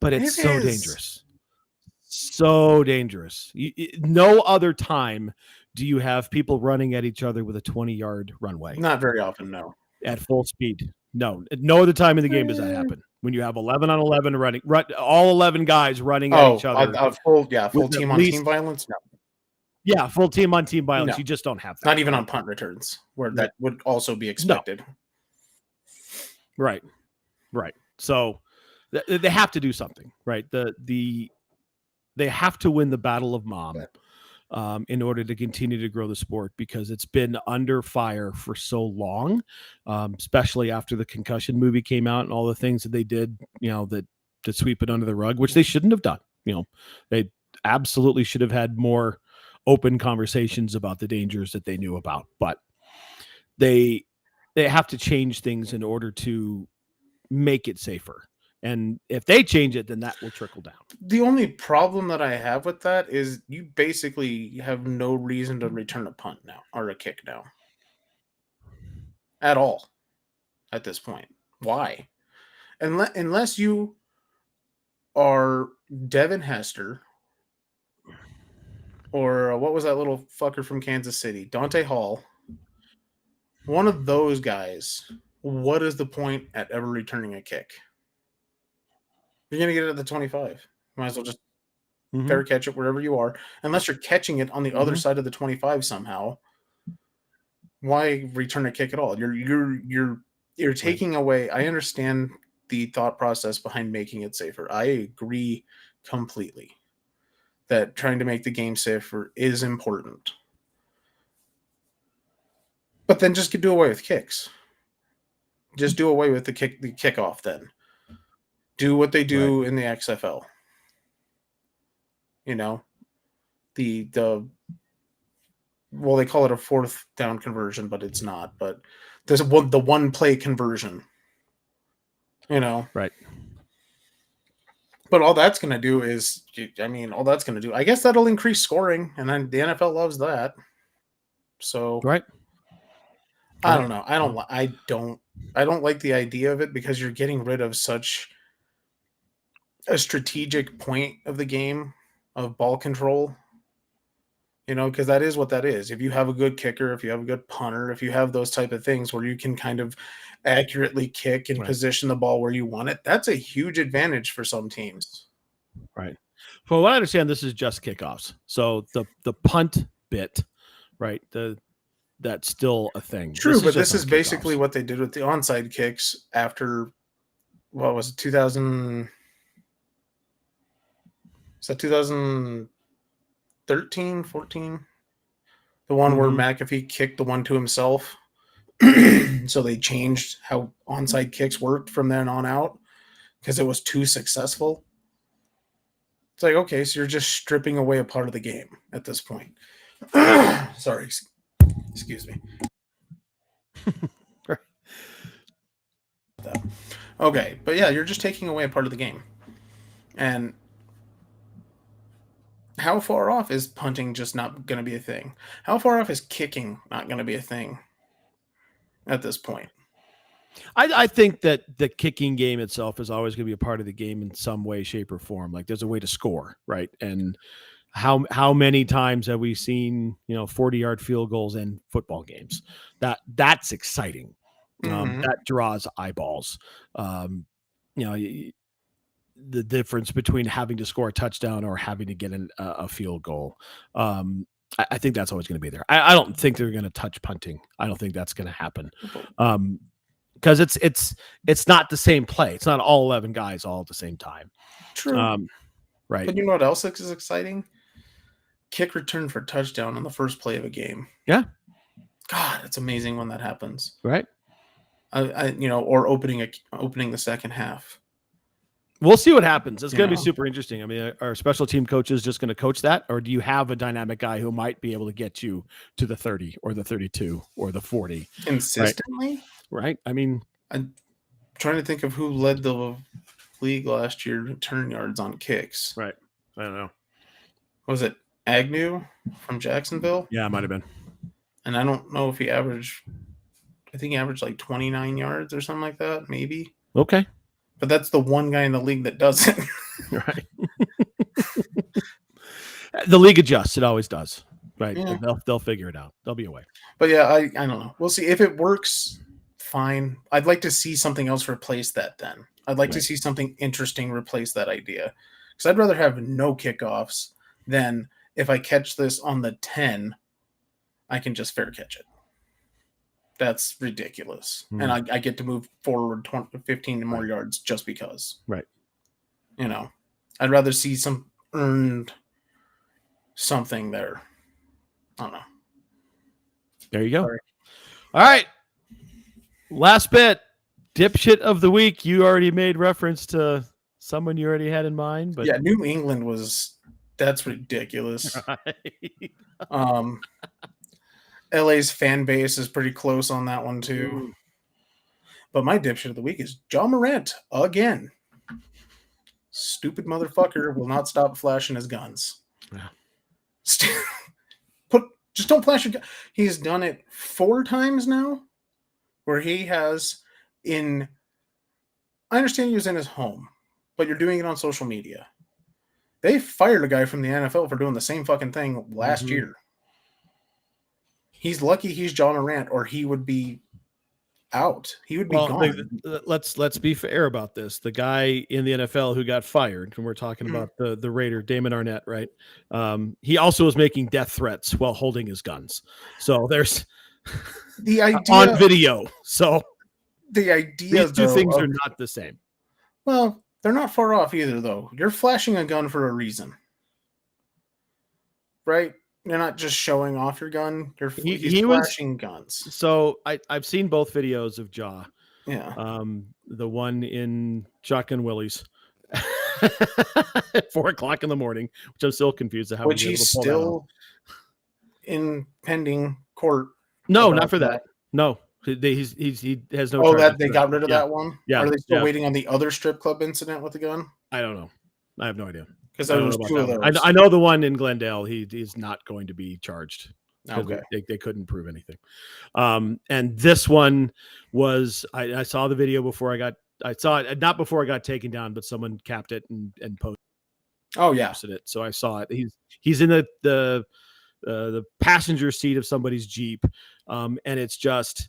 But it's so dangerous. So dangerous. No other time do you have people running at each other with a 20-yard runway. Not very often, no. At full speed. No other time in the game does that happen. When you have 11 on 11 running, all 11 guys running at each other. Full team on team violence? No. Yeah, full team on team violence. No. You just don't have that. Not even on punt returns, where that would also be expected. No. Right. So they have to do something, right? They have to win the battle of mom in order to continue to grow the sport, because it's been under fire for so long, especially after the concussion movie came out and all the things that they did, that to sweep it under the rug, which they shouldn't have done. They absolutely should have had more open conversations about the dangers that they knew about, but they have to change things in order to make it safer. And if they change it, then that will trickle down. The only problem that I have with that is you basically have no reason to return a punt now or a kick now. At all. At this point. Why? Unless you are Devin Hester, or what was that little fucker from Kansas City? Dante Hall. One of those guys. What is the point at ever returning a kick? You're going to get it at the 25. Might as well just fair catch it wherever you are. Unless you're catching it on the other side of the 25 somehow. Why return a kick at all? You're taking away. I understand the thought process behind making it safer. I agree completely that trying to make the game safer is important. But then just do away with kicks. Just do away with the kickoff then. Do what they do in the XFL. They call it a fourth down conversion, but it's not. But there's the one play conversion. Right. But all that's going to do is, I guess that'll increase scoring, and then the NFL loves that. So, right. I don't know. I don't like the idea of it, because you're getting rid of such a strategic point of the game of ball control. because that is what that is. If you have a good kicker, if you have a good punter, if you have those type of things where you can kind of accurately kick and Right. position the ball where you want it, that's a huge advantage for some teams. Right. From what I understand, this is just kickoffs. So the punt bit, right? That's still a thing. True, but just this on is basically kickoffs. what they did with the onside kicks after, what was it, 2000? Is that 2013, 14? The one where Mhm. McAfee kicked the one to himself. So they changed how onside kicks worked from then on out because it was too successful. It's like, okay, so you're just stripping away a part of the game at this point. Sorry, excuse me. Right. Okay, but yeah, you're just taking away a part of the game. And how far off is punting just not going to be a thing? How far off is kicking not going to be a thing at this point? I think that the kicking game itself is always going to be a part of the game in some way, shape, or form. Like there's a way to score, right? And how many times have we seen 40-yard field goals in football games? That's exciting. Mm-hmm. That draws eyeballs. Um, you know, the difference between having to score a touchdown or having to get a field goal. I think that's always going to be there. I don't think they're going to touch punting. I don't think that's going to happen. Because it's not the same play. It's not all 11 guys all at the same time. True. Right. But you know what else is exciting? Kick return for touchdown on the first play of a game. Yeah. God, it's amazing when that happens. Right. Or opening the second half. We'll see what happens. It's going to be super interesting. I mean, are special team coaches just going to coach that, or do you have a dynamic guy who might be able to get you to the 30 or the 32 or the 40 consistently? Right. I mean, I'm trying to think of who led the league last year in return yards on kicks. Right. I don't know. Was it Agnew from Jacksonville? Yeah, it might have been. And I don't know if he averaged. I think he averaged like 29 yards or something like that, maybe. Okay. But that's the one guy in the league that does it. Right. The league adjusts. It always does. Right. Yeah. They'll figure it out. There'll be a way. But yeah, I don't know. We'll see. If it works, fine. I'd like to see something else replace that then. I'd like to see something interesting replace that idea. Because I'd rather have no kickoffs than if I catch this on the 10, I can just fair catch it. That's ridiculous. And I get to move forward 15 more yards just because. Right. I'd rather see some earned something there. I don't know. There you go. Sorry. All right. Last bit. Dipshit of the week. You already made reference to someone you already had in mind. But yeah, New England that's ridiculous. Right. LA's fan base is pretty close on that one too. But my dipshit of the week is John Morant again. Stupid motherfucker will not stop flashing his guns. Yeah. Just don't flash your gun. He's done it 4 times now, where he has I understand he was in his home, but you're doing it on social media. They fired a guy from the NFL for doing the same fucking thing last year. He's lucky he's John Morant, or he would be out. He would be gone. Let's be fair about this. The guy in the NFL who got fired, and we're talking about the Raider, Damon Arnett, right? He also was making death threats while holding his guns. So there's the idea on video. So the idea these two things are not the same. Well, they're not far off either, though. You're flashing a gun for a reason, right? You're not just showing off your gun. He's flashing guns. So I've seen both videos of Ja. Yeah. The one in Shotgun Willie's at 4:00 in the morning, which I'm still confused at how. Which he's still in pending court. No, not for that. No, he has no. Oh, that they got rid of that one. Yeah. Are they still waiting on the other strip club incident with the gun? I don't know. I have no idea. Because there was 2 of those. I know the one in Glendale. He's not going to be charged. Okay. They couldn't prove anything. And this one was I saw the video before I saw it, not before I got taken down, but someone capped it and posted. Oh yeah. It. So I saw it. He's in the the passenger seat of somebody's Jeep, and it's just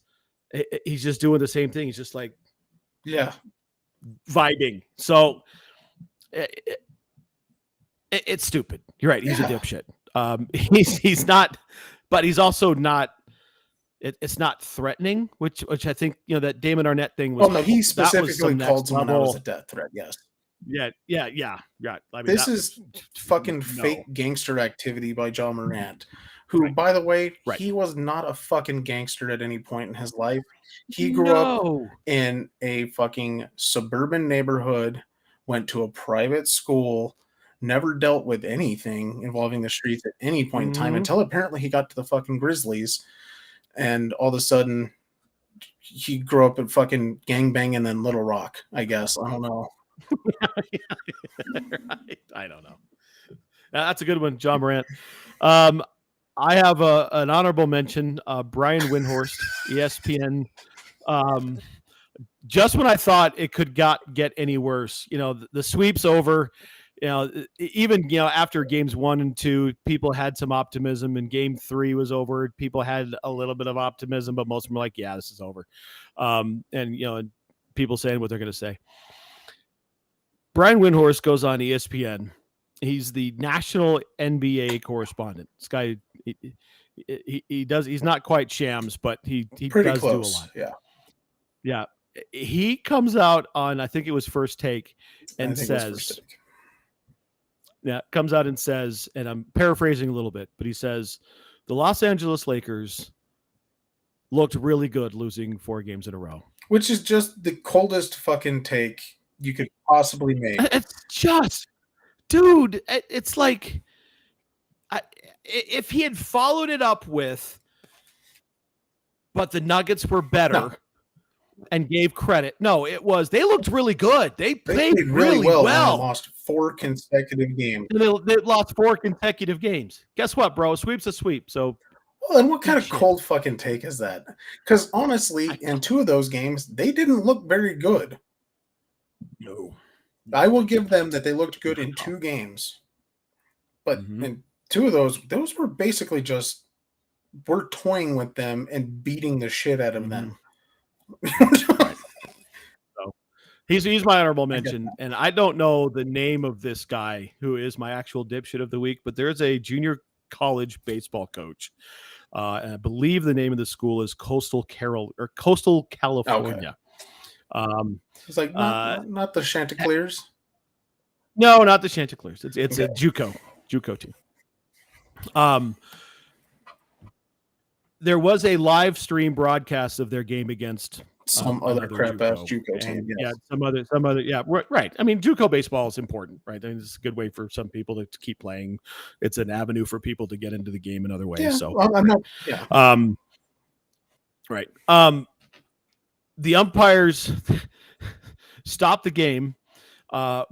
he's just doing the same thing. He's just like vibing. So it's stupid. You're right. He's a dipshit. He's not, but he's also not. It's not threatening, which I think that Damon Arnett thing was. Well, no, he specifically called someone out as a death threat. Yes. Yeah. I mean, this is fucking fake gangster activity by John Morant, who, by the way, he was not a fucking gangster at any point in his life. He grew up in a fucking suburban neighborhood, went to a private school, never dealt with anything involving the streets at any point in time until apparently he got to the fucking Grizzlies. And all of a sudden, he grew up in fucking gangbanging in Little Rock, I guess. I don't know. I don't know. That's a good one, John Morant. I have an honorable mention, Brian Windhorst, ESPN. Just when I thought it could get any worse, the sweep's over. Even after games 1 and 2, people had some optimism, and game 3 was over. People had a little bit of optimism, but most of them were like, "Yeah, this is over." And people saying what they're going to say. Brian Windhorst goes on ESPN. He's the national NBA correspondent. This guy, he does. He's not quite Shams, but he does do a lot. Yeah. He comes out on, I think it was First Take, and says. Yeah, comes out and says, and I'm paraphrasing a little bit, but he says, the Los Angeles Lakers looked really good losing 4 games in a row. Which is just the coldest fucking take you could possibly make. It's just, dude, it's like, if he had followed it up with, but the Nuggets were better and gave credit. No, it was, they looked really good. They played really well. And lost 4 consecutive games. They lost 4 consecutive games. Guess what, bro? A sweep's a sweep. So, well, and what kind of cold fucking take is that? Because honestly, in 2 of those games, they didn't look very good. No. I will give them that they looked good in 2 games. But in 2 of those were basically just, we're toying with them and beating the shit out of them. Right. So he's my honorable mention, and I don't know the name of this guy who is my actual dipshit of the week, but there's a junior college baseball coach, and I believe the name of the school is Coastal California. Okay. It's like not the Chanticleers. No, not the Chanticleers. It's a JUCO team. There was a live stream broadcast of their game against some other crap ass JUCO team. Yes. Yeah, some other. Yeah, right. I mean, JUCO baseball is important, right? I mean, it's a good way for some people to keep playing. It's an avenue for people to get into the game in other ways. Yeah, so, well, I'm not. Yeah. Right. The umpires stop the game. A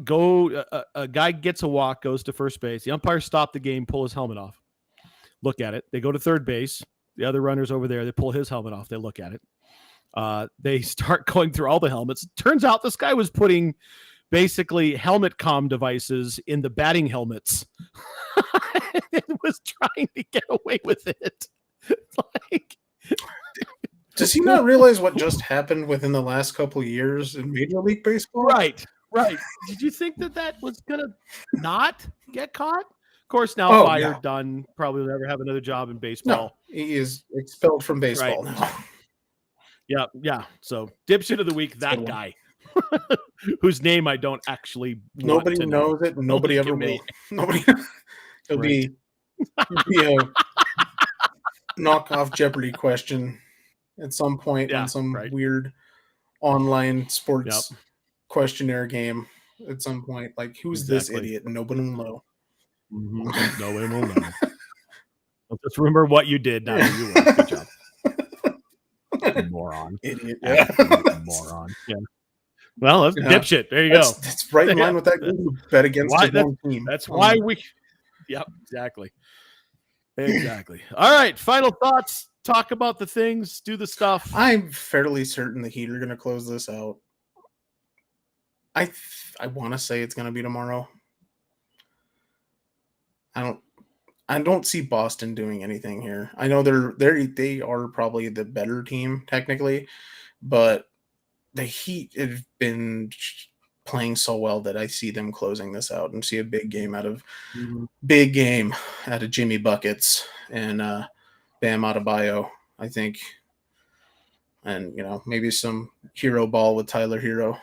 guy gets a walk, goes to first base. The umpires stop the game, pull his helmet off, look at it. They go to third base. The other runner's over there. They pull his helmet off. They look at it. They start going through all the helmets. Turns out this guy was putting basically helmet comm devices in the batting helmets. It was trying to get away with it. Like, does he not realize what just happened within the last couple of years in Major League Baseball? Right. Did you think that was going to not get caught? Of course, now fired, done. Probably will never have another job in baseball. No, he is expelled from baseball now. Yeah. So, dipshit of the week, that guy, whose name I don't actually. Nobody knows it. Nobody ever will. Nobody. It'll be a knockoff Jeopardy question at some point in some weird online sports questionnaire game. At some point, like, who's this idiot? Nobody will know. Mm-hmm. No one will know. Well, just remember what you did, not who you were. Good job. Moron. Idiot. Moron. Yeah. Well, that's dipshit. There you go. That's right in line with that bet against the one team. That's why we. Yep, exactly. All right. Final thoughts. Talk about the things. Do the stuff. I'm fairly certain the Heat are going to close this out. I want to say it's going to be tomorrow. I don't see Boston doing anything here. I know they are probably the better team technically, but the Heat have been playing so well that I see them closing this out and see a big game out of Jimmy Buckets and Bam Adebayo, I think, and maybe some hero ball with Tyler Hero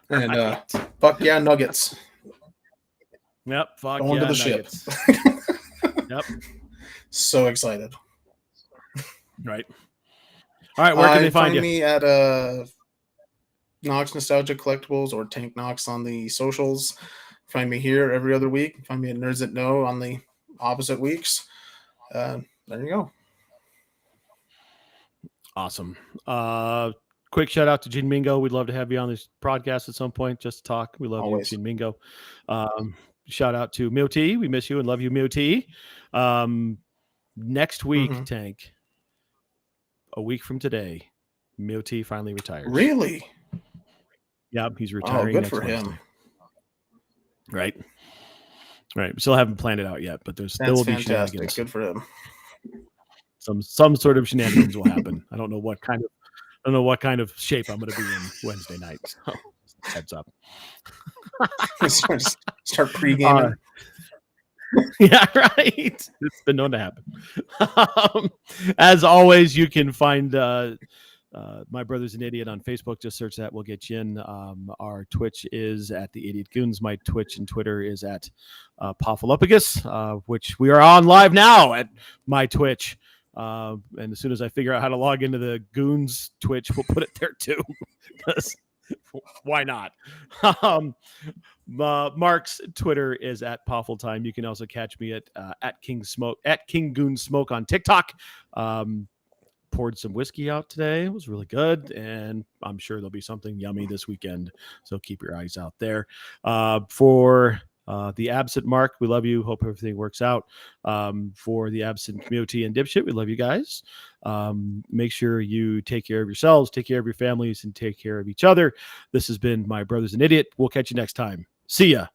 and Right. fuck yeah, Nuggets Yep. Fuck going to yeah, the Nuggets. ship. Yep. So excited. Right. All right. Where can they find you? Me at Knox Nostalgia Collectibles or Tank Knox on the socials. Find me here every other week. Find me at Nerds That Know on the opposite weeks. There you go. Awesome. Quick shout out to Gene Mingo. We'd love to have you on this podcast at some point. Just to talk. We love Always. you, Gene Mingo. Shout out to Mio T. We miss you and love you, Mio T. Next week, Tank. A week from today, Mio T finally retires. Really? Yep, he's retiring. Good next for Wednesday. him. Right. Right. We still haven't planned it out yet, but there will be shenanigans. Good for him. Some sort of shenanigans will happen. I don't know what kind of shape I'm going to be in Wednesday night. So heads up. Start pre-gaming. Yeah, right. It's been known to happen. As always, you can find My Brother's an Idiot on Facebook. Just search that. We'll get you in. Our Twitch is at The Idiot Goons. My Twitch and Twitter is at Poffalopagus, which we are on live now at my Twitch. And as soon as I figure out how to log into the Goons Twitch, we'll put it there too. Because why not? Mark's Twitter is at Poffle Time. You can also catch me at King Goon Smoke on TikTok. Poured some whiskey out today. It was really good, and I'm sure there'll be something yummy this weekend. So keep your eyes out there. For the absent Mark, we love you. Hope everything works out. For the absent Community and Dipshit, we love you guys. Make sure you take care of yourselves, take care of your families, and take care of each other. This has been My Brother's an Idiot. We'll catch you next time. See ya.